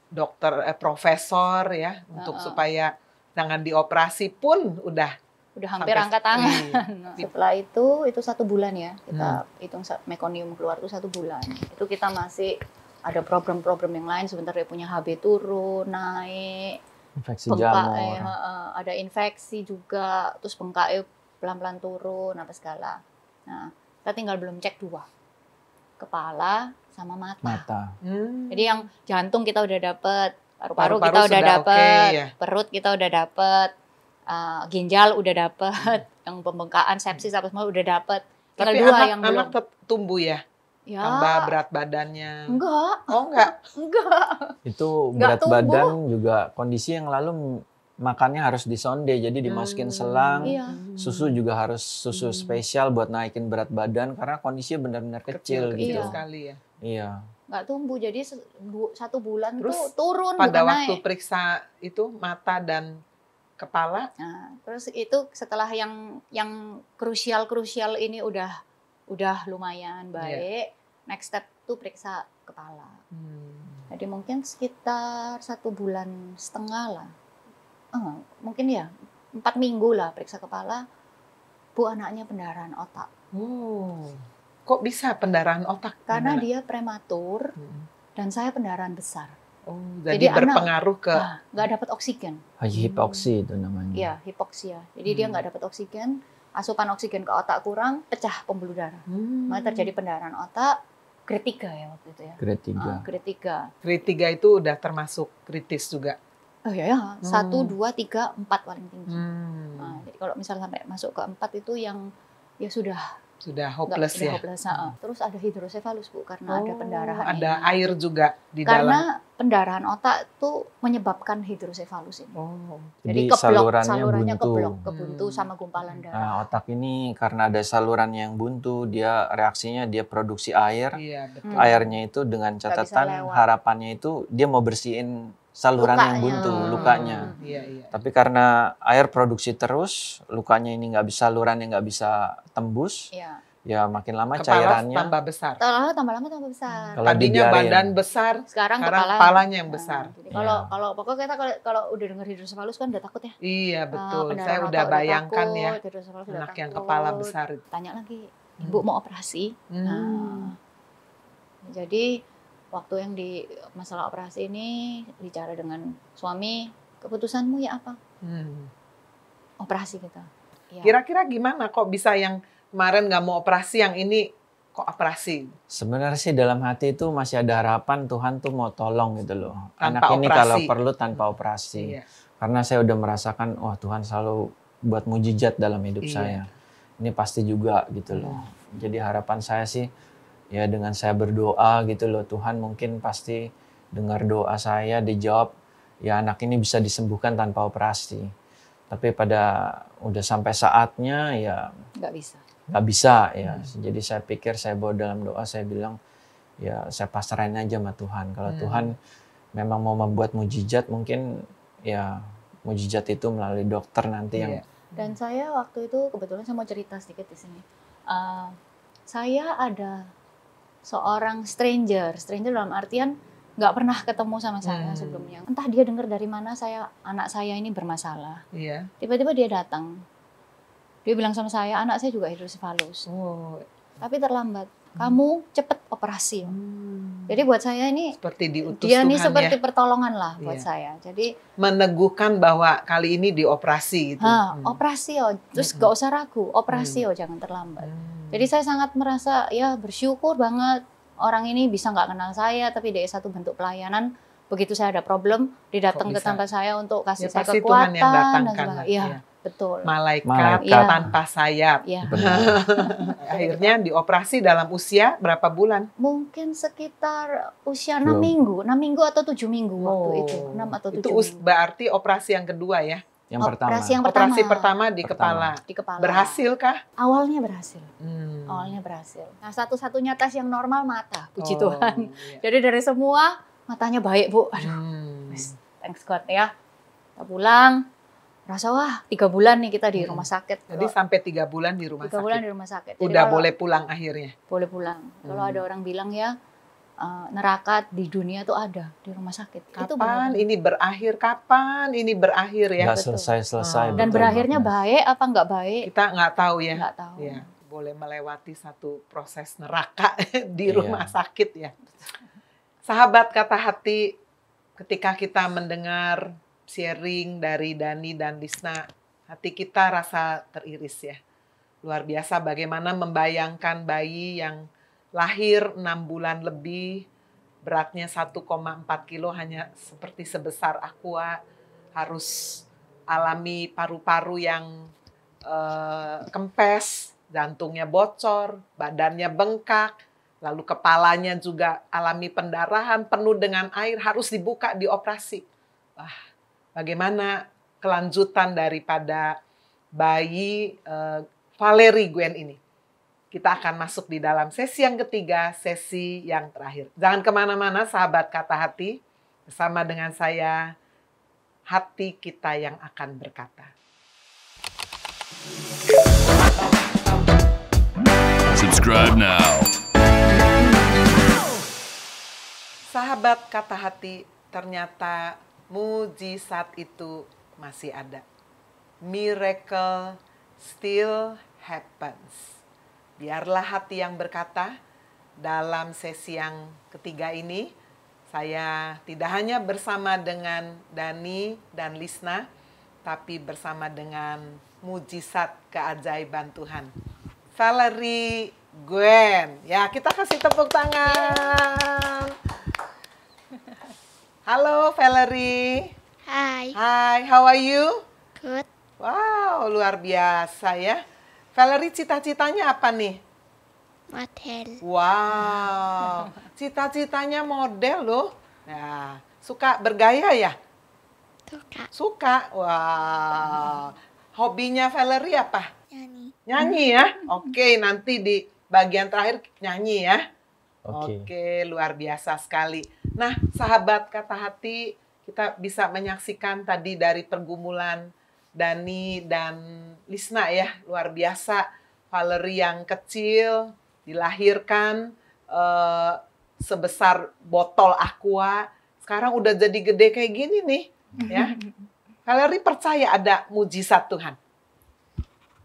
dokter profesor ya untuk supaya jangan dioperasi pun udah Udah hampir sampai- angkat tangan. Iya. Setelah itu 1 bulan ya. Kita hitung mekonium keluar itu 1 bulan. Itu kita masih ada problem-problem yang lain. Sebentar dia punya HB turun, naik, Infeksi bengkak, jamur. ada infeksi juga, terus bengkaknya pelan-pelan turun, apa segala. Nah, kita tinggal belum cek 2. Kepala sama mata. Mata. Jadi yang jantung kita udah dapet, paru-paru Paru-paru kita udah sudah dapet, oke, ya. perut kita udah dapet, ginjal udah dapet, yang pembengkakan, sepsis apa semua udah dapet. Tinggal Tapi 2 yang belum. anak tumbuh ya, Ya, tambah berat badannya. enggak, Oh enggak. Itu Nggak berat tumbuh. badan juga kondisi yang lalu makannya harus disonde. Jadi dimasukin selang. iya. Susu juga harus susu spesial buat naikin berat badan karena kondisinya benar-benar kecil gitu. Iya. sekali ya. Iya. Nggak tumbuh. Jadi 1 bulan Terus tuh turun, Pada bukan waktu naik. periksa itu mata dan kepala, Nah, terus itu setelah yang krusial ini udah lumayan baik. Next step tuh periksa kepala. Jadi mungkin sekitar 1,5 bulan lah. Mungkin ya 4 minggu lah periksa kepala. Bu, anaknya pendarahan otak. oh, kok bisa pendarahan otak? Karena Gimana? dia prematur Hmm. dan saya pendarahan besar. Oh, Jadi jadi berpengaruh ke Nah, nggak dapat oksigen. Hipoksi itu namanya. Iya, hipoksia. Jadi dia nggak dapat oksigen. Asupan oksigen ke otak kurang, pecah pembuluh darah. Maka terjadi pendarahan otak. Grade 3 ya waktu itu ya. Grade 3. Grade 3. grade 3 itu udah termasuk kritis juga. Oh iya ya, 1, 2, 3, 4 paling tinggi. Hmm. Nah, jadi kalau misalnya sampai masuk ke 4 itu yang ya sudah Sudah nggak- hopeless sudah ya. hopeless, Terus ada hidrosefalus Bu, karena ada Oh, pendarahan ada ini. air juga di dalam. Karena pendarahan otak tuh menyebabkan hidrosefalus ini. Oh, Jadi Jadi salurannya salurannya buntu. kebuntu sama gumpalan darah. Nah, otak ini karena ada saluran yang buntu, dia reaksinya dia produksi air. iya betul. Airnya itu dengan bisa catatan lewat. harapannya itu dia mau bersihin saluran yang buntu, lukanya. Iya, iya. Tapi karena air produksi terus, lukanya ini nggak bisa, salurannya nggak bisa tembus, Iya. ya makin lama Kepala cairannya. tambah besar. Tambah lama tambah besar. Kalau Tadinya dibiarin. badan besar, Sekarang sekarang kepalanya yang Nah, besar. jadi Iya. kalau pokoknya kita kalau udah dengar hidrosefalus kan udah takut ya. Iya betul. Pendarahan Saya otak udah bayangkan takut, ya hidrosefalus udah anak yang takut. kepala besar itu. Tanya lagi, Ibu mau operasi? Hmm. Nah, jadi waktu yang di masalah operasi ini bicara dengan suami, keputusanmu ya apa? Hmm. Operasi kita. Ya. Kira-kira gimana kok bisa yang kemarin nggak mau operasi, yang ini kok operasi? Sebenarnya sih dalam hati itu masih ada harapan Tuhan tuh mau tolong gitu loh. Tanpa Anak ini operasi. kalau perlu tanpa operasi. Iya. Karena saya udah merasakan, wah Tuhan selalu buat mujizat dalam hidup Iya. saya. Ini pasti juga gitu loh. Jadi harapan saya sih, ya dengan saya berdoa gitu loh, Tuhan mungkin pasti dengar doa saya, dijawab, ya anak ini bisa disembuhkan tanpa operasi. Tapi pada udah sampai saatnya ya nggak bisa ya. Jadi saya pikir, saya bawa dalam doa, saya bilang ya saya pasrahin aja sama Tuhan. Kalau Tuhan memang mau membuat mujizat, mungkin ya mujizat itu melalui dokter nanti yang. Dan saya waktu itu kebetulan saya mau cerita sedikit di sini. Saya ada seorang stranger dalam artian nggak pernah ketemu sama saya sebelumnya. Entah dia dengar dari mana anak saya ini bermasalah. Tiba-tiba dia datang. Dia bilang sama saya, anak saya juga hidrosefalus. Tapi terlambat. Kamu cepet operasi. Jadi buat saya ini seperti diutus dia Tuhan, ini seperti ya? Pertolongan lah buat saya. Jadi meneguhkan bahwa kali ini dioperasi gitu. Operasi terus gak usah ragu, operasi jangan terlambat. Jadi saya sangat merasa ya bersyukur banget orang ini bisa nggak kenal saya, tapi dari satu bentuk pelayanan. Begitu saya ada problem, didatang ke tempat saya untuk kasih saya kekuatan. Tuhan yang datangkan. Betul. Malaikat tanpa sayap. Akhirnya dioperasi dalam usia berapa bulan? Mungkin sekitar usia 6 minggu. 6 minggu atau 7 minggu waktu itu. 6 atau 7 minggu. Berarti operasi yang kedua ya? Operasi pertama di kepala. Berhasilkah? Awalnya berhasil. Awalnya berhasil. Nah, satu-satunya tes yang normal mata, puji Tuhan. Jadi dari semua matanya baik, Bu. Aduh. Thanks God ya. Kita pulang. Rasa 3 bulan nih kita di rumah sakit. Jadi sampai 3 bulan di rumah 3 sakit. bulan di rumah sakit. Jadi udah boleh pulang akhirnya. Boleh pulang. Kalau ada orang bilang ya neraka di dunia tuh ada di rumah sakit. Kapan ini berakhir? Kapan ini berakhir ya? Nggak selesai. Dan berakhirnya baik apa nggak baik? Kita nggak tahu ya. Nggak tahu. Ya, boleh melewati satu proses neraka di rumah sakit ya. Sahabat Kata Hati, ketika kita mendengar sharing dari Dani dan Lisna, hati kita rasa teriris ya. Luar biasa bagaimana membayangkan bayi yang lahir 6 bulan lebih, beratnya 1,4 kilo, hanya seperti sebesar aqua, harus alami paru-paru yang kempes, jantungnya bocor, badannya bengkak, lalu kepalanya juga alami pendarahan penuh dengan air, harus dibuka, dioperasi. Wah, bagaimana kelanjutan daripada bayi Valerie Gwen ini? Kita akan masuk di dalam sesi yang ketiga, sesi yang terakhir. Jangan kemana-mana, sahabat Kata Hati. Bersama dengan saya, hati kita yang akan berkata. Subscribe now. Sahabat Kata Hati, ternyata mujizat itu masih ada. Miracle still happens. Biarlah hati yang berkata. Dalam sesi yang ketiga ini, saya tidak hanya bersama dengan Dani dan Lisna, tapi bersama dengan mujizat keajaiban Tuhan, Valerie Gwen. Ya, kita kasih tepuk tangan. Halo Valerie. Hai. Hai, how are you? Good. Wow, luar biasa ya. Valerie, cita-citanya apa nih? Model. Wow, cita-citanya model loh. Ya, suka bergaya ya? Suka. Suka. Wow. Hobinya Valerie apa? Nyanyi. Nyanyi ya? Oke, nanti di bagian terakhir nyanyi ya. Oke, luar biasa sekali. Nah, sahabat Kata Hati, kita bisa menyaksikan tadi dari pergumulan Dani dan Lisna ya, luar biasa. Valerie yang kecil dilahirkan sebesar botol aqua, sekarang udah jadi gede kayak gini nih, ya. Valerie percaya ada mujizat Tuhan?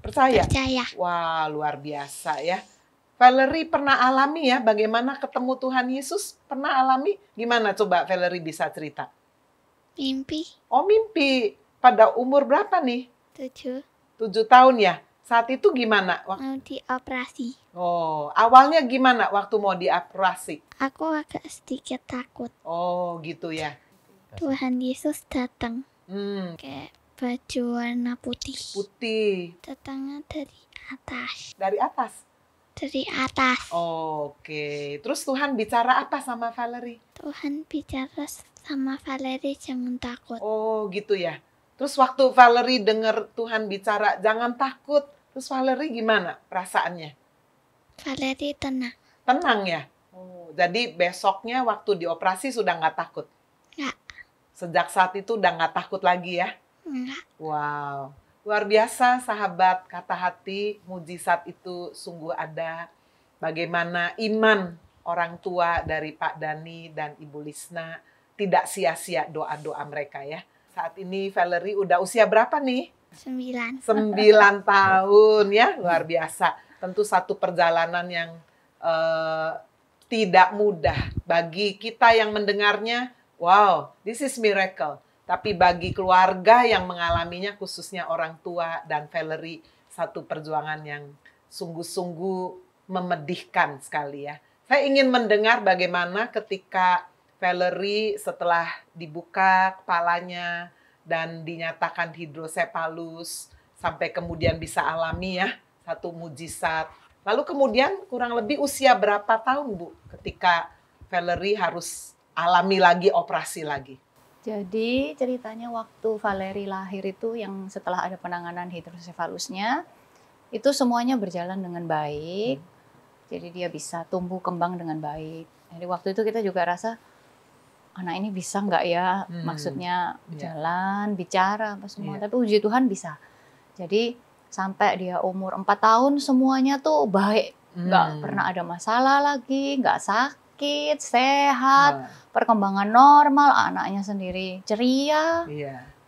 Percaya? Percaya. Wah, luar biasa ya. Valerie pernah alami ya bagaimana ketemu Tuhan Yesus? Pernah alami? Gimana coba Valerie bisa cerita? Mimpi. Oh, mimpi. Pada umur berapa nih? 7. 7 tahun ya? Saat itu gimana? Mau dioperasi. Oh, awalnya gimana waktu mau dioperasi? Aku agak sedikit takut. Oh, gitu ya. Tuhan Yesus datang. Kayak baju warna putih. Putih. Datangnya dari atas. Dari atas? dari atas. Oke, terus Tuhan bicara apa sama Valerie? Tuhan bicara sama Valerie, jangan takut. Oh gitu ya. Terus waktu Valerie dengar Tuhan bicara jangan takut, terus Valerie gimana perasaannya? Valerie tenang. Tenang ya? Oh, jadi besoknya waktu dioperasi sudah nggak takut? Nggak. Sejak saat itu udah nggak takut lagi ya? Enggak. Wow, luar biasa sahabat Kata Hati, mujizat itu sungguh ada. Bagaimana iman orang tua dari Pak Dani dan Ibu Lisna tidak sia-sia doa-doa mereka ya. Saat ini Valerie udah usia berapa nih? 9. 9 tahun ya, luar biasa. Tentu satu perjalanan yang tidak mudah bagi kita yang mendengarnya. Wow, this is miracle. Tapi bagi keluarga yang mengalaminya, khususnya orang tua dan Valerie, satu perjuangan yang sungguh-sungguh memedihkan sekali ya. Saya ingin mendengar bagaimana ketika Valerie setelah dibuka kepalanya dan dinyatakan hidrosepalus, sampai kemudian bisa alami ya, satu mujizat. Lalu kemudian kurang lebih usia berapa tahun Bu ketika Valerie harus alami lagi, operasi lagi? Jadi ceritanya waktu Valerie lahir itu yang setelah ada penanganan hidrosefalusnya, itu semuanya berjalan dengan baik. Jadi dia bisa tumbuh kembang dengan baik. Jadi waktu itu kita juga rasa, anak ini bisa nggak ya? Maksudnya jalan, bicara, apa semua. Tapi puji Tuhan bisa. Jadi sampai dia umur 4 tahun semuanya tuh baik. Nggak pernah ada masalah lagi, nggak sakit, sehat. Perkembangan normal, anaknya sendiri ceria.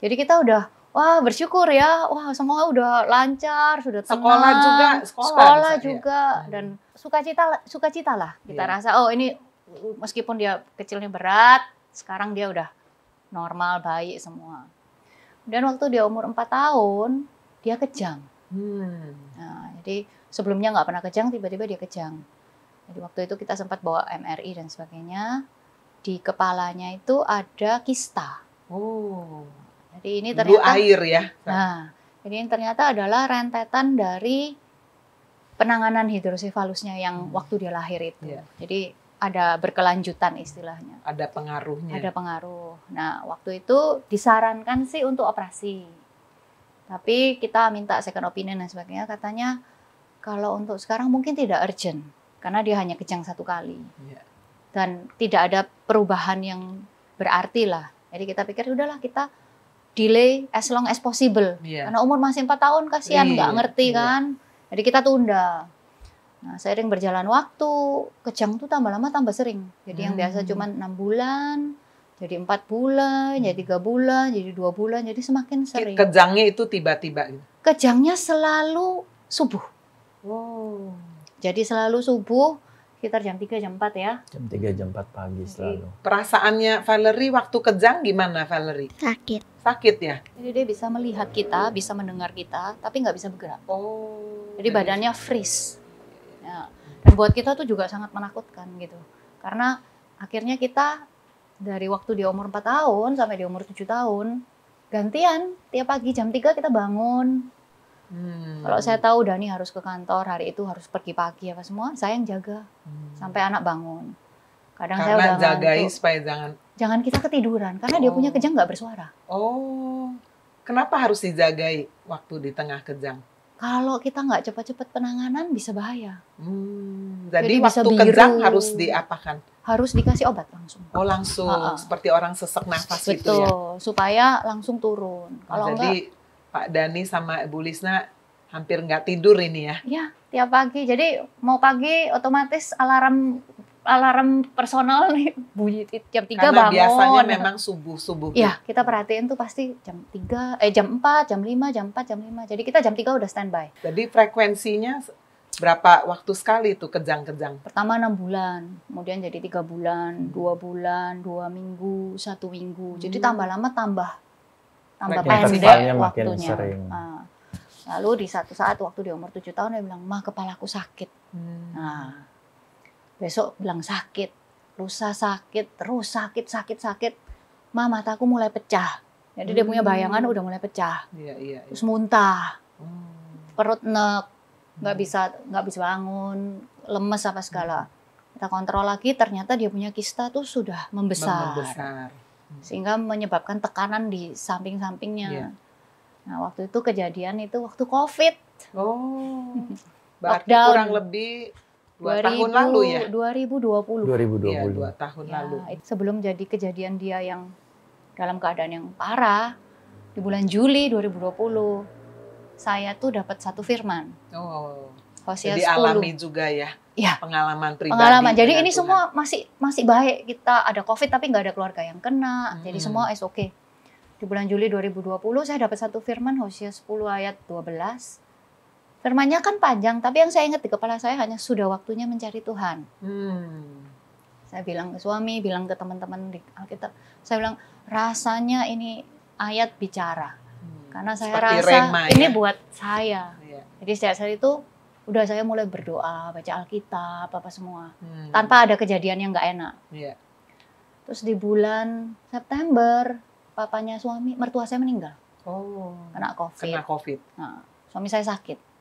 Jadi kita udah, wah bersyukur ya, wah semua udah lancar, sudah tenang. Sekolah juga, dan sukacita lah. Kita rasa, oh ini meskipun dia kecilnya berat, sekarang dia udah normal, baik semua. Dan waktu dia umur 4 tahun, dia kejang. Nah, jadi sebelumnya nggak pernah kejang, tiba-tiba dia kejang. Jadi waktu itu kita sempat bawa MRI dan sebagainya. Di kepalanya itu ada kista. Jadi ini ternyata air ya. Nah, jadi ini ternyata adalah rentetan dari penanganan hidrosefalusnya yang waktu dia lahir itu. Jadi ada berkelanjutan istilahnya. Ada pengaruhnya. Ada pengaruh. Nah, waktu itu disarankan sih untuk operasi. Tapi kita minta second opinion dan sebagainya. Katanya kalau untuk sekarang mungkin tidak urgent. Karena dia hanya kejang 1 kali. Dan tidak ada perubahan yang berarti lah. Jadi kita pikir udahlah kita delay as long as possible. Karena umur masih 4 tahun kasihan nggak ngerti kan. Jadi kita tunda. Nah, seiring berjalan waktu, kejang tuh tambah lama tambah sering. Jadi yang biasa cuma 6 bulan, jadi 4 bulan, jadi 3 bulan, jadi 2 bulan, jadi semakin sering. Kejangnya itu tiba-tiba? Kejangnya selalu subuh. Jadi selalu subuh, sekitar jam 3, jam 4 ya. Jam 3, jam 4 pagi selalu. Perasaannya Valerie waktu kejang gimana Valerie? Sakit. Sakit ya? Jadi dia bisa melihat kita, bisa mendengar kita, tapi nggak bisa bergerak. Jadi badannya freeze. Ya. Dan buat kita tuh juga sangat menakutkan gitu. Karena akhirnya kita dari waktu dia umur 4 tahun sampai dia umur 7 tahun, gantian tiap pagi jam 3 kita bangun. Kalau saya tahu Dani harus ke kantor, hari itu harus pergi pagi apa semua, saya yang jaga sampai anak bangun. Kadang Karena saya udah jagai ngantuk. supaya jangan kita ketiduran, karena dia punya kejang nggak bersuara. Kenapa harus dijagai waktu di tengah kejang? Kalau kita nggak cepat-cepat penanganan bisa bahaya. Jadi bisa waktu biru. kejang harus diapakan? Harus dikasih obat langsung. Langsung seperti orang sesak nafas gitu ya. Betul, supaya langsung turun. Kalau jadi Pak Dani sama Ibu Lisna hampir nggak tidur ini ya? Ya, tiap pagi. Jadi mau pagi otomatis alarm personal nih bunyi jam 3 Karena bangun. biasanya memang subuh-subuh. Ya, kita perhatiin tuh pasti jam 4, jam 5, jam 4, jam 5. Jadi kita jam 3 udah standby. Jadi frekuensinya berapa waktu sekali itu kejang-kejang? Pertama 6 bulan, kemudian jadi 3 bulan, 2 bulan, 2 minggu, 1 minggu. Jadi tambah lama tambah pendek makin waktunya. sering. Nah, lalu di satu saat waktu dia umur 7 tahun dia bilang, "Ma, kepalaku sakit." Nah, besok bilang sakit, lusa sakit, terus sakit. Ma, mataku mulai pecah. Jadi dia punya bayangan udah mulai pecah. Terus muntah, perut nek, nggak bisa bangun, lemes apa segala. Kita kontrol lagi, ternyata dia punya kista tuh sudah membesar. Sehingga menyebabkan tekanan di samping-sampingnya. Iya. Nah, waktu itu kejadian itu waktu COVID. Oh, berarti Lockdown. kurang lebih 2 tahun lalu ya? 2020. 2020. Iya, 2 tahun Ya, lalu. sebelum jadi kejadian dia yang dalam keadaan yang parah, di bulan Juli 2020, saya tuh dapat satu firman. Oh, Hosea jadi 10. alami juga ya? Iya. Pengalaman pribadi. Pengalaman. Jadi dengan ini Tuhan. semua masih baik. Kita ada COVID tapi nggak ada keluarga yang kena. Jadi semua is okay. Di bulan Juli 2020 saya dapat satu firman Hosea 10 ayat 12. Firmannya kan panjang, tapi yang saya ingat di kepala saya hanya sudah waktunya mencari Tuhan. Saya bilang ke suami, bilang ke teman-teman di Alkitab, saya bilang rasanya ini ayat bicara. Karena saya Seperti rasa rema, ini ya? buat saya. Iya. Jadi sejak saat itu udah saya mulai berdoa, baca Alkitab, apa semua. Hmm. Tanpa ada kejadian yang nggak enak. Iya. Terus di bulan September, papanya suami, mertua saya meninggal. Oh, Kena COVID. kena COVID. Nah, suami saya sakit.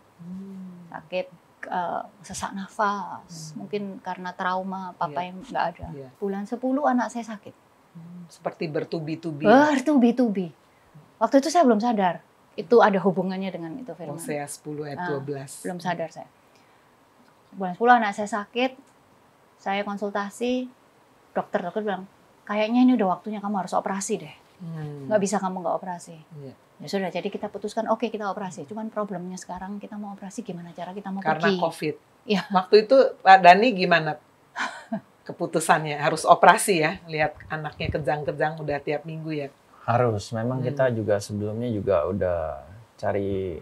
Sakit, sesak nafas. Mungkin karena trauma, papa Iya. yang nggak ada. Iya. Bulan 10 anak saya sakit. Seperti bertubi-tubi. Bertubi-tubi. Waktu itu saya belum sadar. Itu ada hubungannya dengan itu firman. Hosea 10 ayat 12. Belum sadar saya. Bulan 10 anak saya sakit. Saya konsultasi. Dokter bilang, kayaknya ini udah waktunya kamu harus operasi deh. Nggak bisa kamu nggak operasi. Iya. Ya sudah, jadi kita putuskan, oke kita operasi. Cuman problemnya sekarang kita mau operasi, gimana cara kita mau Karena pergi. COVID. Iya. Waktu itu Pak Dhani gimana keputusannya? Harus operasi ya? Lihat anaknya kejang-kejang udah tiap minggu ya? Harus, memang kita juga sebelumnya juga udah cari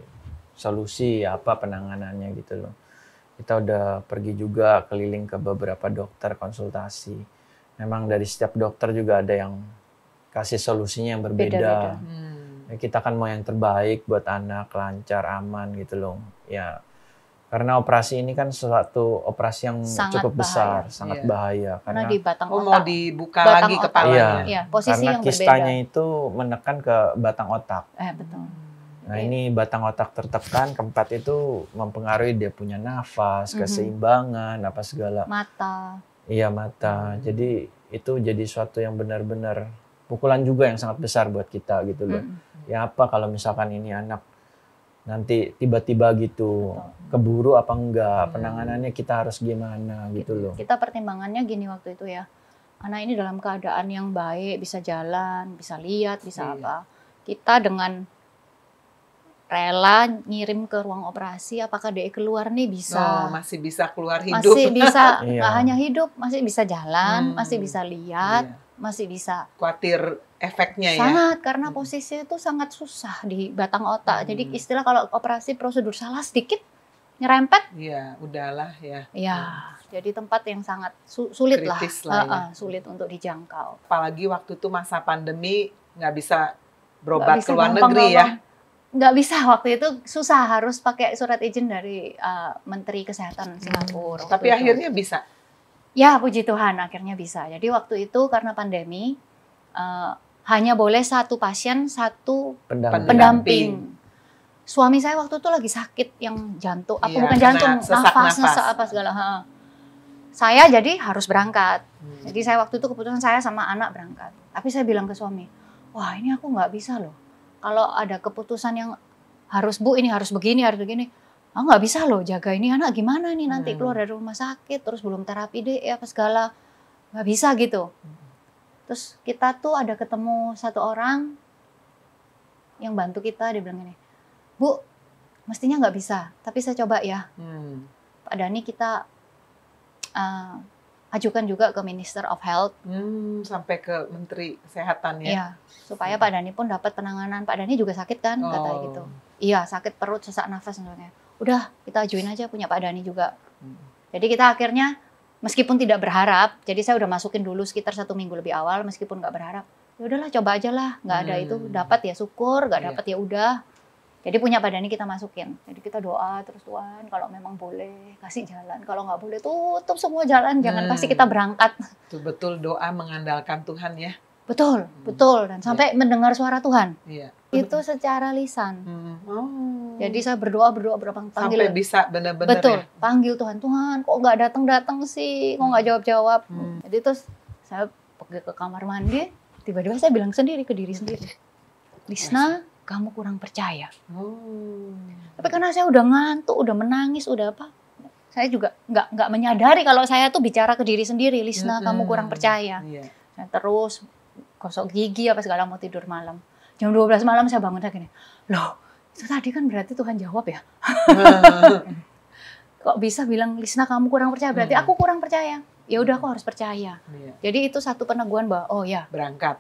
solusi apa penanganannya gitu loh. Kita udah pergi juga keliling ke beberapa dokter konsultasi. Memang dari setiap dokter juga ada yang kasih solusinya yang berbeda. Beda-beda. Ya, kita kan mau yang terbaik buat anak, lancar, aman gitu loh. Ya, karena operasi ini kan suatu operasi yang Sangat cukup besar, bahaya. sangat Iya. bahaya. Karena di batang Oh, otak. mau dibuka Batang lagi otak. kepalanya? Iya, posisi karena yang kistanya berbeda. itu menekan ke batang otak. Betul. Nah, Jadi, ini batang otak tertekan, keempat itu mempengaruhi dia punya nafas, keseimbangan, apa segala. mata. Iya, mata. Jadi itu jadi suatu yang benar-benar pukulan juga yang sangat besar buat kita gitu loh. Ya apa kalau misalkan ini anak nanti tiba-tiba gitu keburu apa enggak, penanganannya kita harus gimana gitu loh. Kita pertimbangannya gini waktu itu ya. Anak ini dalam keadaan yang baik, bisa jalan, bisa lihat, bisa apa. Kita dengan rela ngirim ke ruang operasi, apakah dia keluar nih bisa. Masih bisa keluar hidup. Masih bisa, Iya. nggak hanya hidup, masih bisa jalan, masih bisa lihat, masih bisa. Khawatir efeknya ya? Sangat, karena posisi itu sangat susah di batang otak. Jadi istilah kalau operasi prosedur salah sedikit, nyerempet. Iya, udahlah ya. Ya, jadi tempat yang sangat sulit lah. Kritis lah ya. Sulit untuk dijangkau. Apalagi waktu itu masa pandemi nggak bisa Nggak berobat bisa ke luar gampang negeri ya? Nggak bisa, waktu itu susah, harus pakai surat izin dari Menteri Kesehatan Singapura. waktu Tapi itu. akhirnya bisa. Ya, puji Tuhan akhirnya bisa. Jadi waktu itu karena pandemi, hanya boleh satu pasien, satu pendamping. Suami saya waktu itu lagi sakit yang jantung, apa Iya, bukan kena jantung, sesak nafas, nafas. apa segala. Saya jadi harus berangkat. Jadi saya waktu itu keputusan saya sama anak berangkat. Tapi saya bilang ke suami, wah ini aku nggak bisa loh. Kalau ada keputusan yang harus bu ini harus begini, aku nggak bisa loh jaga ini anak gimana nih nanti keluar dari rumah sakit, terus belum terapi deh apa segala, nggak bisa gitu. Terus kita tuh ada ketemu satu orang yang bantu kita, dia bilang gini, Bu, mestinya nggak bisa, tapi saya coba ya. Pak Dhani kita ajukan juga ke Minister of Health. Sampai ke Menteri Kesehatan ya? Iya, supaya Pak Dhani pun dapat penanganan. Pak Dhani juga sakit kan, kata gitu. Iya, sakit perut, sesak nafas misalnya. Udah, kita ajuin aja punya Pak Dhani juga. Jadi kita akhirnya, meskipun tidak berharap, jadi saya udah masukin dulu sekitar 1 minggu lebih awal, meskipun nggak berharap. Ya udahlah, coba aja lah, nggak ada itu, dapat ya syukur, nggak dapat ya udah. Jadi punya Pak Dhani kita masukin. Jadi kita doa terus, Tuhan kalau memang boleh kasih jalan. Kalau nggak boleh tutup semua jalan. Jangan kasih kita berangkat. Betul doa mengandalkan Tuhan ya. Betul, betul. Dan sampai mendengar suara Tuhan. Iya. Itu secara lisan. Oh. Jadi saya berdoa panggil. Sampai bisa benar-benar Betul, ya. panggil Tuhan, Tuhan kok nggak datang sih, kok nggak jawab-jawab. Jadi terus saya pergi ke kamar mandi, tiba-tiba saya bilang sendiri ke diri sendiri, Lisna, kamu kurang percaya. Oh. Tapi karena saya udah ngantuk, udah menangis, udah apa, saya juga nggak menyadari kalau saya tuh bicara ke diri sendiri, Lisna, kamu kurang percaya. Iya. Saya terus gosok gigi apa segala mau tidur malam. Jam 12 malam saya bangun lagi nih, loh itu tadi kan berarti Tuhan jawab ya. Kok bisa bilang Lisna kamu kurang percaya, berarti aku kurang percaya. Ya udah aku harus percaya. Iya. Jadi itu satu peneguhan bahwa oh ya Berangkat.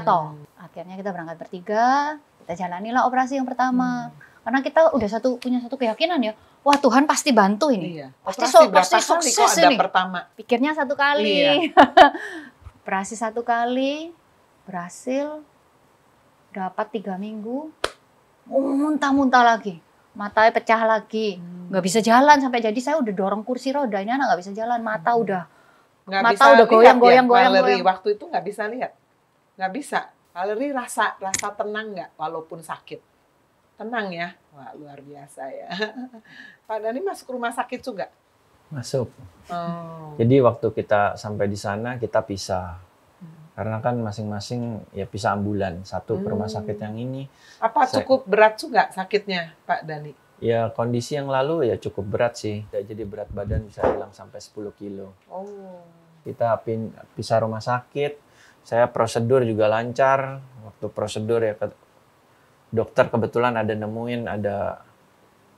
toh. Akhirnya kita berangkat bertiga, kita jalanilah operasi yang pertama. Karena kita udah punya satu keyakinan ya, wah Tuhan pasti bantu ini. Iya. Pasti Operasi berapa pasti kali sukses kok ada ini. pertama? Pikirnya satu kali. Iya. Operasi satu kali, berhasil, dapat 3 minggu, muntah-muntah lagi. Matanya pecah lagi, nggak bisa jalan sampai jadi saya udah dorong kursi roda, ini anak nggak bisa jalan, mata udah Mata udah goyang-goyang. Valerie waktu itu nggak bisa lihat, nggak bisa. Valerie rasa tenang nggak walaupun sakit? Tenang ya, wah luar biasa ya. Pak Dhani masuk rumah sakit juga? Masuk. Oh. Jadi waktu kita sampai di sana kita pisah. Karena kan masing-masing ya pisah ambulan. Satu ke rumah sakit yang ini. Apa cukup berat juga sakitnya Pak Dhani? Ya kondisi yang lalu ya cukup berat sih. Jadi berat badan bisa hilang sampai 10 kilo. Oh. Kita pisah rumah sakit. Saya prosedur juga lancar. Waktu prosedur ya dokter kebetulan ada nemuin ada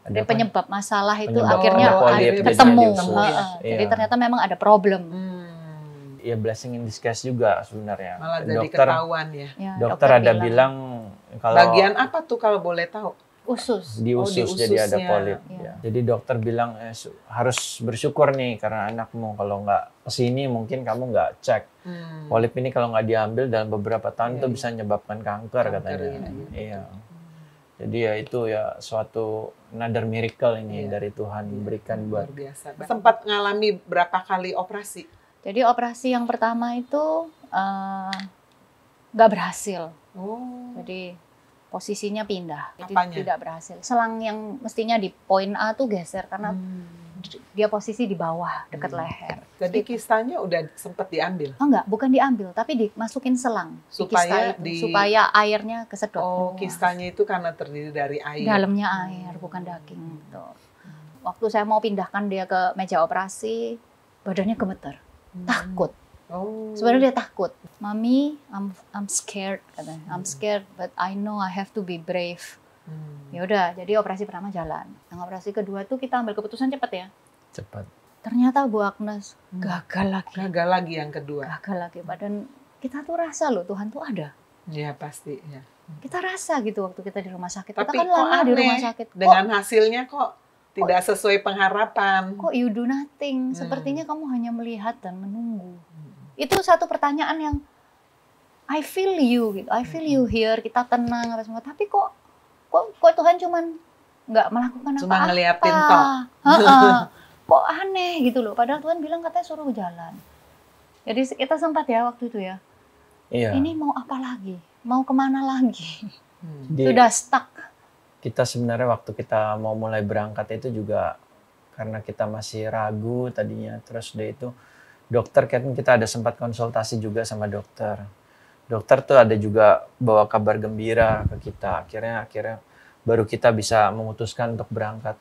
penyebab masalah itu Penyebab akhirnya polip, ketemu. jadi ada usus. Jadi Iya. ternyata memang ada problem. Ya blessing in disguise juga sebenarnya. Malah jadi ketahuan ya. Ya, Dokter ada bilang kalau Bagian apa tuh kalau boleh tahu? usus. di Oh, usus di jadi ada ususnya. polip. Iya. Ya. Jadi dokter bilang harus bersyukur nih karena anakmu kalau nggak kesini mungkin kamu nggak cek. Polip ini kalau nggak diambil dalam beberapa tahun itu bisa menyebabkan kanker katanya. Iya. Jadi ya itu ya suatu another miracle ini dari Tuhan berikan buat. Luar biasa. Sempat ngalami berapa kali operasi? Jadi operasi yang pertama itu nggak berhasil. Oh. Jadi posisinya pindah, jadi Apanya? tidak berhasil. Selang yang mestinya di poin A tuh geser karena dia posisi di bawah dekat leher. Jadi kistanya udah sempat diambil? Oh enggak, bukan diambil, tapi dimasukin selang di kista itu, supaya airnya kesedot. Oh, kistanya itu karena terdiri dari air. Dalamnya air, bukan daging gitu. Waktu saya mau pindahkan dia ke meja operasi, badannya gemeter, takut. Oh. Sebenarnya dia takut. Mami, I'm scared katanya. I'm scared, but I know I have to be brave. Ya udah, jadi operasi pertama jalan. Yang operasi kedua tuh kita ambil keputusan cepat ya. Cepat. Ternyata Bu Agnes gagal lagi. Gagal lagi yang kedua. Gagal lagi. Padahal kita tuh rasa loh Tuhan tuh ada. Ya pasti. Ya. Kita rasa gitu waktu kita di rumah sakit. Tapi kita kan kok lama di aneh rumah sakit. dengan hasilnya kok tidak sesuai pengharapan. Kok you do nothing? Sepertinya kamu hanya melihat dan menunggu. Itu satu pertanyaan yang I feel you gitu. I feel you here. Kita tenang apa semua. Tapi kok Tuhan cuman nggak melakukan apa-apa. Cuma ngeliatin toh. Kok aneh gitu loh. Padahal Tuhan bilang katanya suruh jalan. Jadi kita sempat ya waktu itu ya. Iya. Ini mau apa lagi? Mau kemana lagi? Jadi, Sudah stuck. kita sebenarnya waktu kita mau mulai berangkat itu juga karena kita masih ragu tadinya. Terus udah itu dokter kan kita ada sempat konsultasi juga sama dokter. Dokter tuh ada juga bawa kabar gembira ke kita. Akhirnya baru kita bisa memutuskan untuk berangkat.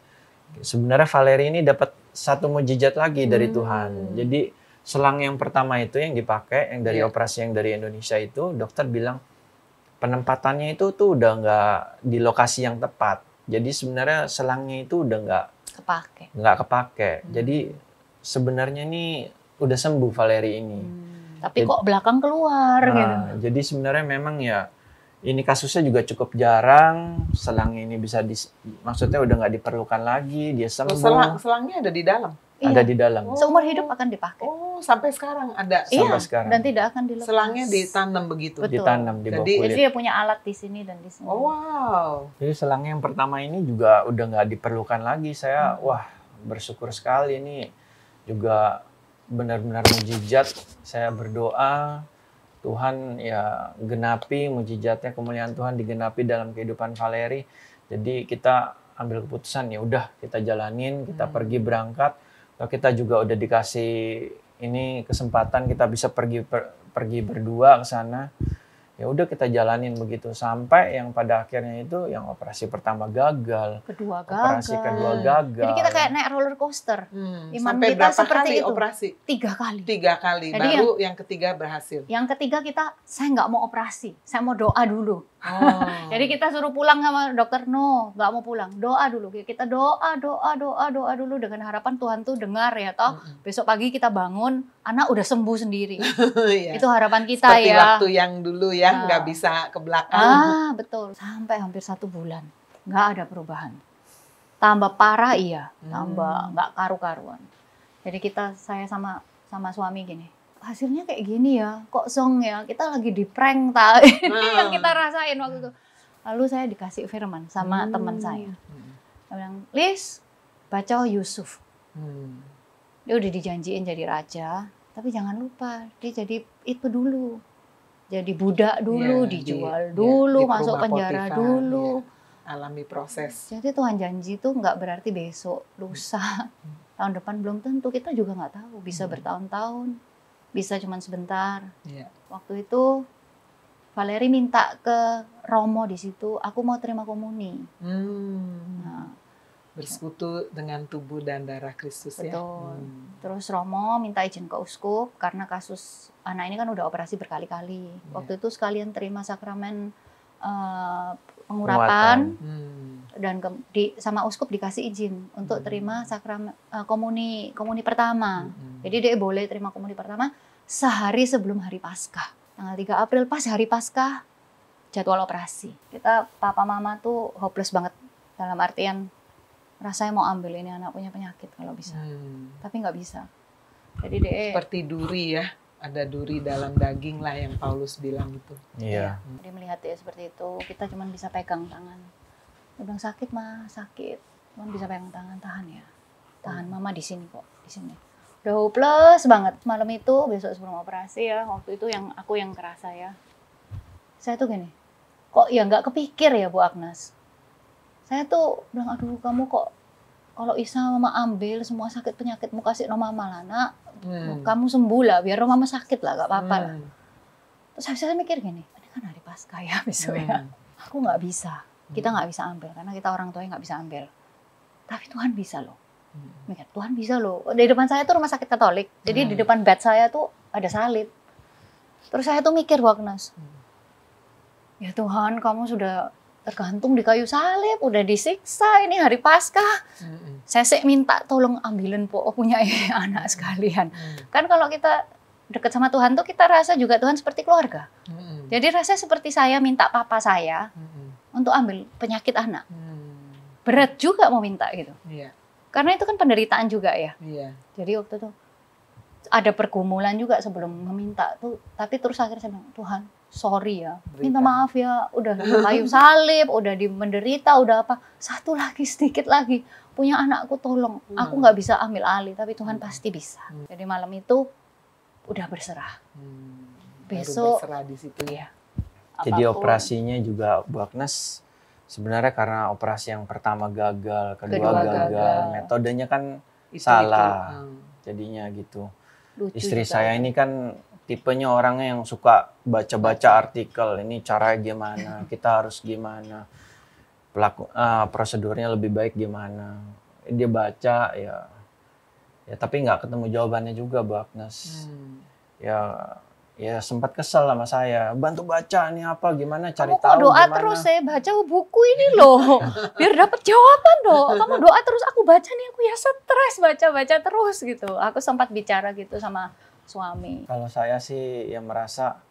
Sebenarnya Valerie ini dapat satu mukjizat lagi dari Tuhan. Jadi selang yang pertama itu yang dipakai, yang dari operasi yang dari Indonesia itu, dokter bilang penempatannya itu tuh udah nggak di lokasi yang tepat. Jadi sebenarnya selangnya itu udah nggak kepake. Jadi sebenarnya ini udah sembuh Valerie ini. Tapi kok belakang keluar gitu. Jadi sebenarnya memang ya ini kasusnya juga cukup jarang. Selangnya ini bisa maksudnya udah nggak diperlukan lagi, dia sembuh. Selangnya ada di dalam? Ada di dalam. Seumur hidup akan dipakai. Oh, sampai sekarang ada. Sampai sekarang. Dan tidak akan dilepas. Selangnya ditanam begitu. Betul. Ditanam di bawah kulit. Jadi dia punya alat di sini dan di sini. Oh, wow. Jadi selangnya yang pertama ini juga udah nggak diperlukan lagi. Saya wah bersyukur sekali ini juga benar-benar mujizat. Saya berdoa Tuhan ya genapi mujizatnya, kemuliaan Tuhan digenapi dalam kehidupan Valeri. Jadi kita ambil keputusan, ya udah kita jalanin, kita pergi berangkat. Atau kita juga udah dikasih ini kesempatan kita bisa pergi berdua ke sana. Ya udah kita jalanin begitu sampai yang pada akhirnya itu yang operasi pertama gagal, operasi kedua gagal. Jadi kita kayak naik roller coaster. Iman Sampai kita berapa seperti kali itu. operasi? 3 kali. 3 kali. Jadi Baru yang ketiga berhasil. Yang ketiga saya nggak mau operasi, saya mau doa dulu. Oh. Jadi kita suruh pulang sama dokter, no, nggak mau pulang, doa dulu. Kita doa dulu dengan harapan Tuhan tuh dengar ya toh. Besok pagi kita bangun, anak udah sembuh sendiri. Iya. Itu harapan kita Seperti ya. waktu yang dulu ya, nggak bisa ke belakang. Betul. Sampai hampir 1 bulan, nggak ada perubahan. Tambah parah iya, tambah nggak karu-karuan. Jadi saya sama suami gini, hasilnya kayak gini ya, kok zong ya, kita lagi di prank yang kita rasain waktu itu. Lalu saya dikasih firman sama teman saya. Dia bilang, Lis, baca Yusuf. Dia udah dijanjiin jadi raja, tapi jangan lupa, dia jadi itu dulu. Jadi budak dulu, dijual dulu, masuk penjara dulu. Alami proses. Jadi Tuhan janji itu nggak berarti besok, lusa, tahun depan belum tentu. Kita juga nggak tahu, bisa bertahun-tahun. Bisa cuma sebentar. Waktu itu Valeri minta ke Romo di situ, aku mau terima komuni. Nah, bersekutu dengan tubuh dan darah Kristus ya. Betul. Terus Romo minta izin ke uskup karena kasus anak ini kan udah operasi berkali-kali. Waktu itu sekalian terima sakramen pengurapan dan sama uskup dikasih izin untuk terima sakramen komuni pertama. Jadi dia boleh terima komuni pertama sehari sebelum hari Paskah. Tanggal 3 April pas hari Paskah jadwal operasi. Kita papa mama tuh hopeless banget dalam artian rasanya mau ambil ini anak punya penyakit kalau bisa. Tapi nggak bisa. Jadi dia seperti duri ya. Ada duri dalam daging lah yang Paulus bilang itu. Iya. Dia melihat dia seperti itu, kita cuma bisa pegang tangan. Dia bilang sakit mah, sakit. Cuma bisa pegang tangan, tahan ya. Tahan, mama di sini kok, di sini. Udah hopeless banget. Malam itu, besok sebelum operasi ya, waktu itu aku yang kerasa ya. Saya tuh gini, kok ya nggak kepikir ya Bu Agnes. Saya tuh bilang, aduh kamu kok kalau Isa mama ambil semua sakit penyakitmu kasih no mama lah nak. Kamu sembuh lah, biar mama sakit lah, gak apa-apa lah. Terus saya mikir gini, ini kan hari Paskah ya besok ya. Aku nggak bisa, kita nggak bisa ambil karena kita orang tuanya nggak bisa ambil. Tapi Tuhan bisa loh. Mikir, Tuhan bisa loh. Di depan saya tuh rumah sakit Katolik, jadi di depan bed saya tuh ada salib. Terus saya tuh mikir, Agnes, ya Tuhan, kamu sudah tergantung di kayu salib, udah disiksa, ini hari Paskah. Saya minta tolong ambilin punya anak sekalian. Kan kalau kita dekat sama Tuhan tuh kita rasa juga Tuhan seperti keluarga. Jadi rasanya seperti saya minta papa saya untuk ambil penyakit anak. Berat juga mau minta gitu. Karena itu kan penderitaan juga ya. Jadi waktu itu ada pergumulan juga sebelum meminta tuh, tapi terus akhirnya saya bilang, Tuhan, sorry ya, minta maaf ya, udah kayu salib, udah menderita, udah apa, satu lagi, sedikit lagi, punya anakku tolong, aku nggak bisa ambil alih, tapi Tuhan pasti bisa. Jadi malam itu udah berserah. Besok berserah di situ ya. Jadi operasinya juga Bu Agnes sebenarnya karena operasi yang pertama gagal, kedua gagal, metodenya kan salah, jadinya gitu. Lucu Istri juga saya ya. ini kan tipenya orangnya yang suka baca-baca artikel, ini caranya gimana, kita harus gimana, prosedurnya lebih baik gimana. Dia baca ya tapi nggak ketemu jawabannya juga Bu Agnes. Ya sempat kesel sama saya, bantu baca nih apa gimana, cari kamu tahu kok doa gimana. terus saya baca buku ini loh, biar dapat jawaban dong. Kamu doa terus, aku baca nih, aku ya stres baca terus gitu. Aku sempat bicara gitu sama suami. Kalau saya sih ya merasa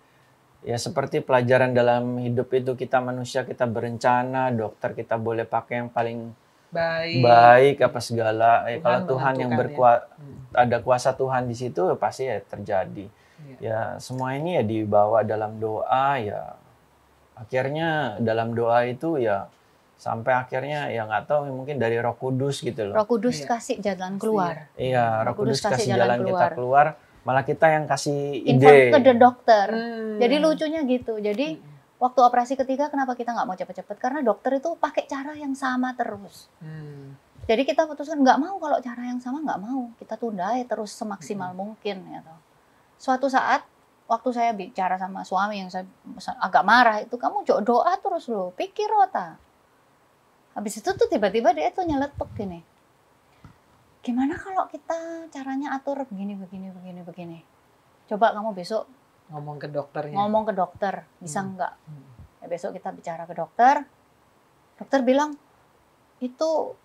ya seperti pelajaran dalam hidup itu, kita manusia, kita berencana, dokter kita boleh pakai yang paling baik apa segala. Kalau Tuhan yang ada kuasa Tuhan di situ pasti ya terjadi. Ya semua ini ya dibawa dalam doa ya. Akhirnya dalam doa itu ya sampai akhirnya ya nggak tahu mungkin dari Roh Kudus gitu loh. Roh Kudus kasih jalan keluar. Iya, Roh Kudus kasih jalan kita keluar. Malah kita yang kasih Inform ide. ke the dokter. Hmm. Jadi lucunya gitu. Jadi waktu operasi ketiga kenapa kita nggak mau cepet-cepet? Karena dokter itu pakai cara yang sama terus. Hmm. Jadi kita putuskan nggak mau, kalau cara yang sama nggak mau. Kita tunda ya terus semaksimal mungkin. Gitu. Suatu saat waktu saya bicara sama suami yang saya agak marah itu, kamu doa terus loh, pikir Rota. Habis itu tuh tiba-tiba dia tuh nyeletuk gini. Gimana kalau kita caranya atur begini. Coba kamu besok Ngomong ke dokternya. ngomong ke dokter, bisa nggak? Ya, besok kita bicara ke dokter. Dokter bilang, itu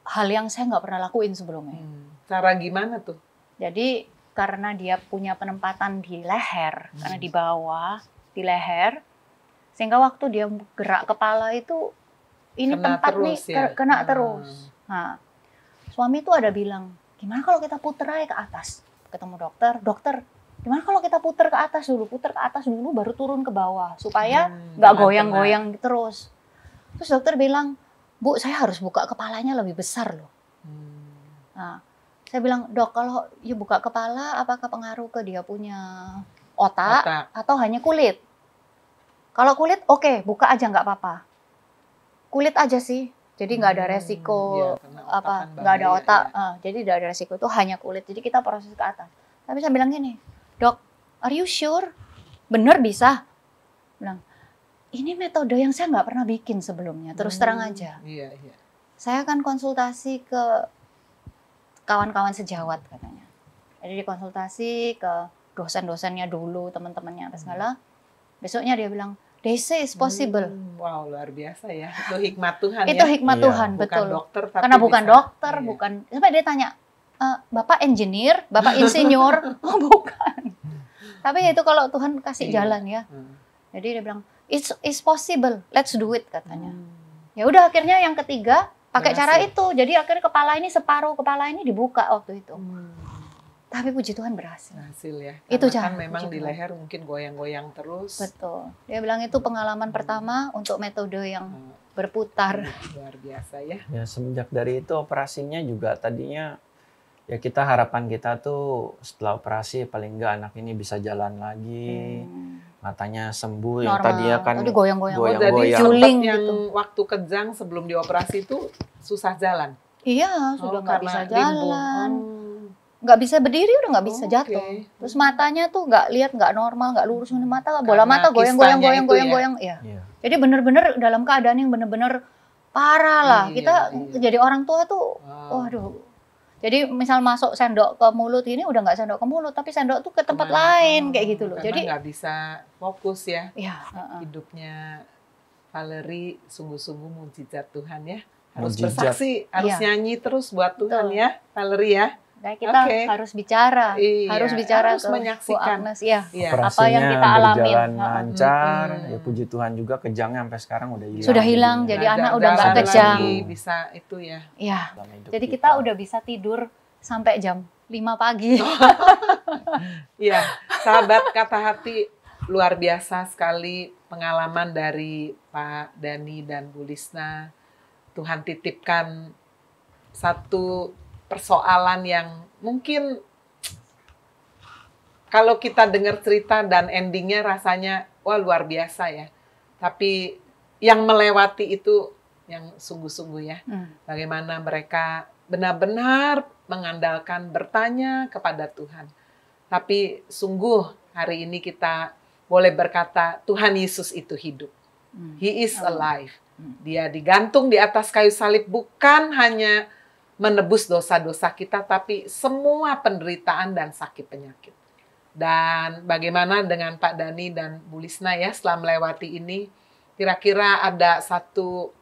hal yang saya nggak pernah lakuin sebelumnya. Cara gimana tuh? Jadi karena dia punya penempatan di leher, karena di bawah, di leher, sehingga waktu dia gerak kepala itu, ini Kena tempat nih, terus ya? kena terus. Nah, suami itu ada bilang, gimana kalau kita puter aja ke atas? Ketemu dokter, gimana kalau kita puter ke atas dulu, baru turun ke bawah, supaya nggak jangan goyang-goyang terus. Terus dokter bilang, Bu, saya harus buka kepalanya lebih besar loh. Nah, saya bilang, Dok, kalau you buka kepala, apakah pengaruh ke dia punya otak. Atau hanya kulit? Kalau kulit, oke, buka aja nggak apa-apa. Kulit aja sih, jadi nggak ada resiko Iya, karena otak kan nggak ada bahaya, otak, ya. jadi nggak ada resiko, itu hanya kulit. Jadi kita proses ke atas. Tapi saya bilang gini, Dok, are you sure? Bener bisa? Bilang, ini metode yang saya nggak pernah bikin sebelumnya, terus terang aja. Iya. Saya akan konsultasi ke kawan-kawan sejawat katanya. Jadi dikonsultasi ke dosen-dosennya dulu, teman-temannya apa segala. Besoknya dia bilang, they say it's possible. Wow, luar biasa ya. Itu hikmat Tuhan Itu ya. hikmat Iya. Tuhan, Bukan betul. dokter, tapi Karena bukan bisa. dokter, Iya. bukan. Sampai dia tanya, Bapak engineer, Bapak insinyur? Oh bukan. Tapi itu kalau Tuhan kasih Iya. jalan ya. Jadi dia bilang, it's possible, let's do it katanya. Ya udah akhirnya yang ketiga pakai cara Berhasil. itu. Jadi akhirnya kepala ini separuh kepala ini dibuka waktu itu. Tapi puji Tuhan berhasil. Berhasil ya. Itu Karena kan cara, memang puji di Tuhan. leher mungkin goyang-goyang terus. Betul. Dia bilang itu pengalaman pertama untuk metode yang berputar. Luar biasa ya. Ya semenjak dari itu operasinya juga tadinya ya kita harapan kita tuh setelah operasi paling enggak anak ini bisa jalan lagi, matanya sembuh. Yang Normal. tadi ya kan Tadi goyang-goyang. Oh, jadi goyang-goyang. Juling sempat yang gitu. waktu kejang sebelum dioperasi itu susah jalan. Iya, sudah nggak bisa karena limbung. jalan. Nggak bisa berdiri, udah nggak bisa Oke. jatuh. Terus matanya tuh nggak lihat, nggak normal, nggak lurus. Mata, bola Karena mata goyang-goyang, kistanya itu goyang-goyang. Iya. Iya. Jadi bener-bener dalam keadaan yang bener-bener parah lah. Iya, Kita iya. jadi orang tua tuh, Wow. waduh. Jadi misal masuk sendok ke mulut ini udah nggak sendok ke mulut, tapi sendok tuh ke tempat Kemana? lain kayak gitu loh. Karena Jadi, nggak bisa fokus ya. ya, Hidupnya Valerie sungguh-sungguh mujizat Tuhan ya. Harus Mujizat. bersaksi, harus Iya. nyanyi terus buat Tuhan Betul. ya, Valerie ya. nah kita Oke. harus bicara, Iya, harus bicara harus ke Bu menyaksikan. Agnes. Iya. Iya. Apa yang kita Operasinya alamin. berjalan Ha-ha. lancar, Mm-mm. ya puji Tuhan juga kejangnya sampai sekarang udah hilang. Sudah hilang, jadinya. jadi anak Belajar udah nggak jalan kejang. lagi, bisa itu ya. Iya. Dalam hidup Jadi kita udah bisa tidur sampai jam 5 pagi. Iya, sahabat Kata Hati, luar biasa sekali pengalaman dari Pak Dani dan Bu Lisna. Tuhan titipkan satu persoalan yang mungkin kalau kita dengar cerita dan endingnya rasanya wah luar biasa ya. Tapi yang melewati itu yang sungguh-sungguh ya. Bagaimana mereka benar-benar mengandalkan, bertanya kepada Tuhan. Tapi sungguh hari ini kita boleh berkata Tuhan Yesus itu hidup. He is alive. Dia digantung di atas kayu salib bukan hanya menebus dosa-dosa kita, tapi semua penderitaan dan sakit penyakit. Dan bagaimana dengan Pak Dani dan Bu Lisna ya setelah melewati ini, kira-kira ada satu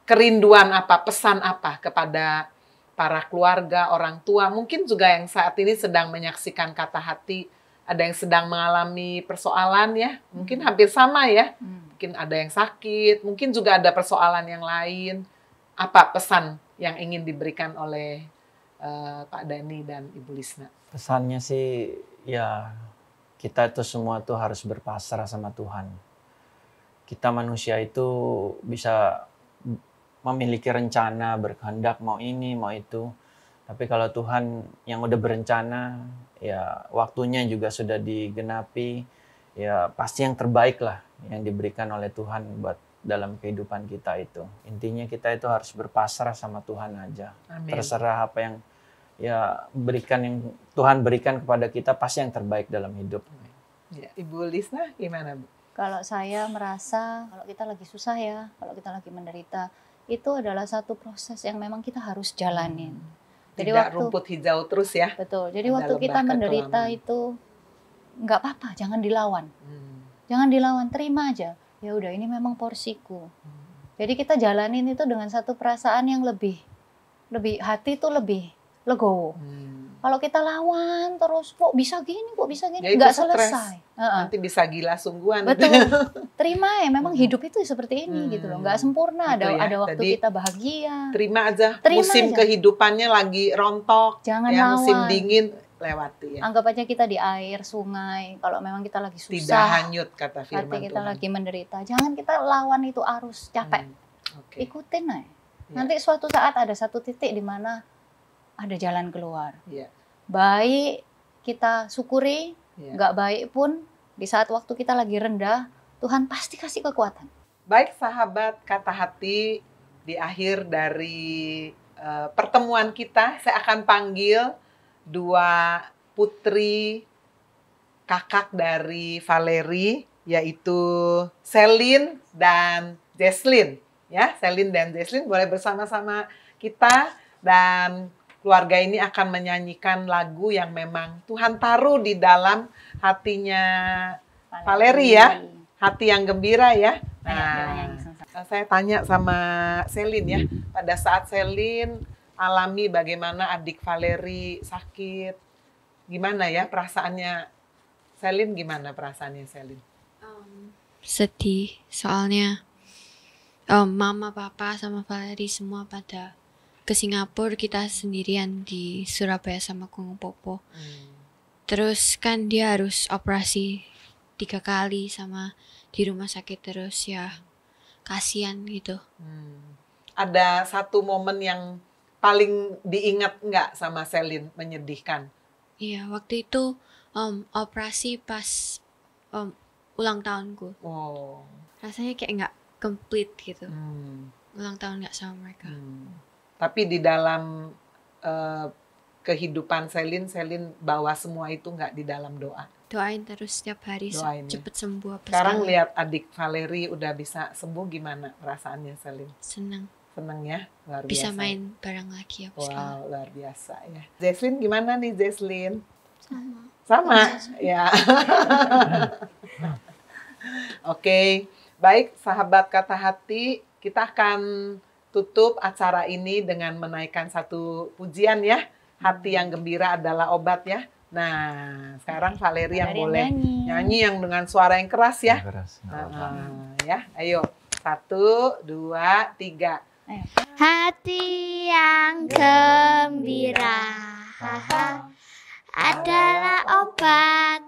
kerinduan apa, pesan apa kepada para keluarga, orang tua, mungkin juga yang saat ini sedang menyaksikan Kata Hati, ada yang sedang mengalami persoalan ya, mungkin hampir sama ya, mungkin ada yang sakit, mungkin juga ada persoalan yang lain. Apa pesan yang ingin diberikan oleh Pak Dani dan Ibu Lisna? Pesannya sih ya kita itu semua tuh harus berpasrah sama Tuhan. Kita manusia itu bisa memiliki rencana, berkehendak mau ini, mau itu. Tapi kalau Tuhan yang udah berencana, ya waktunya juga sudah digenapi, ya pasti yang terbaik lah yang diberikan oleh Tuhan buat dalam kehidupan kita itu. Intinya kita itu harus berpasrah sama Tuhan aja. Amin. Terserah apa yang ya yang Tuhan berikan kepada kita, pasti yang terbaik dalam hidup. Ya, Ibu Lisna gimana, Bu? Kalau saya merasa kalau kita lagi susah ya, kalau kita lagi menderita, itu adalah satu proses yang memang kita harus jalanin. Jadi Tidak rumput hijau terus ya. Betul. Jadi Ada waktu kita lembah menderita kekelaman. itu nggak apa-apa, jangan dilawan. Jangan dilawan, terima aja. Ya udah, ini memang porsiku. Jadi kita jalanin itu dengan satu perasaan yang lebih hati itu lebih legowo. Kalau kita lawan terus, kok bisa gini, Ya, itu nggak stres. selesai. Nanti bisa gila sungguhan. Betul. Terima ya, memang hidup itu seperti ini gitu loh. Nggak sempurna, Gitu ya. ada waktu Jadi, kita bahagia. Terima aja. Terima Musim aja. kehidupannya lagi rontok. Jangan ya, musim lawan. dingin lewati ya. Anggap aja kita di air, sungai. Kalau memang kita lagi susah, Tidak hanyut kata firman hati kita Tuhan. lagi menderita. Jangan kita lawan itu arus, capek. Oke. Ikutin aja. Ya. Nanti suatu saat ada satu titik di mana ada jalan keluar. Iya. Baik kita syukuri, Iya. nggak baik pun di saat waktu kita lagi rendah, Tuhan pasti kasih kekuatan. Baik sahabat kata hati, di akhir dari pertemuan kita, saya akan panggil dua putri kakak dari Valeri, yaitu Selin dan Jesslyn. Ya, Selin dan Jesslyn boleh bersama-sama kita, dan keluarga ini akan menyanyikan lagu yang memang Tuhan taruh di dalam hatinya Valeri ya. Hati yang gembira ya. Nah, saya tanya sama Selin ya, pada saat Selin alami bagaimana adik Valeri sakit, gimana ya perasaannya Selin, gimana perasaannya Selin? Sedih, soalnya mama, papa, sama Valeri semua pada ke Singapura, kita sendirian di Surabaya sama Gunung Popo. Terus kan dia harus operasi 3 kali sama di rumah sakit terus, ya kasihan gitu. Ada satu momen yang paling diingat nggak sama Selin, menyedihkan? Iya, waktu itu operasi pas ulang tahunku. Oh. Rasanya kayak nggak complete gitu. Ulang tahun nggak sama mereka. Tapi di dalam kehidupan Selin bawa semua itu nggak di dalam doa. Doain terus setiap hari Doain, ya. cepet sembuh apa Sekarang sekali. lihat adik Valeri udah bisa sembuh, gimana perasaannya Selin? Seneng Seneng ya, luar biasa. bisa main bareng lagi apa sekali. Wow, luar biasa ya. Jesslyn gimana nih Jesslyn? Sama. Ya. Oke, baik sahabat kata hati, kita akan tutup acara ini dengan menaikkan satu pujian ya. Hati yang gembira adalah obat ya. Nah, sekarang Valeri yang boleh nyanyi yang dengan suara yang keras ya. Ya, ayo. 1, 2, 3. Hati yang gembira adalah obat,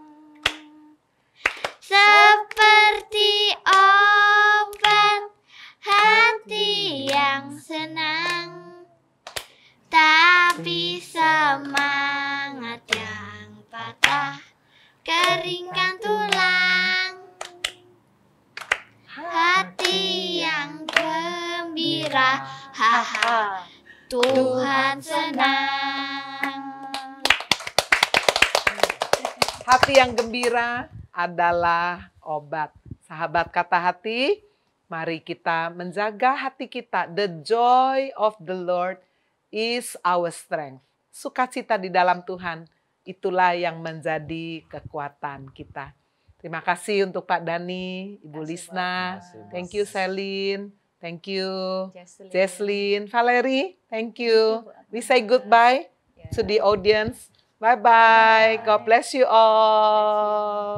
seperti obat hati yang senang, tapi semangat yang patah keringkan tulang. Hati yang gembira, Tuhan senang. Hati yang gembira adalah obat. Sahabat kata hati, mari kita menjaga hati kita. The joy of the Lord is our strength. Sukacita di dalam Tuhan, itulah yang menjadi kekuatan kita. Terima kasih untuk Pak Dani, Ibu Lisna. Thank you Selin. Thank you Jesslyn. Valeri, thank you. We say goodbye to the audience. Bye-bye. God bless you all.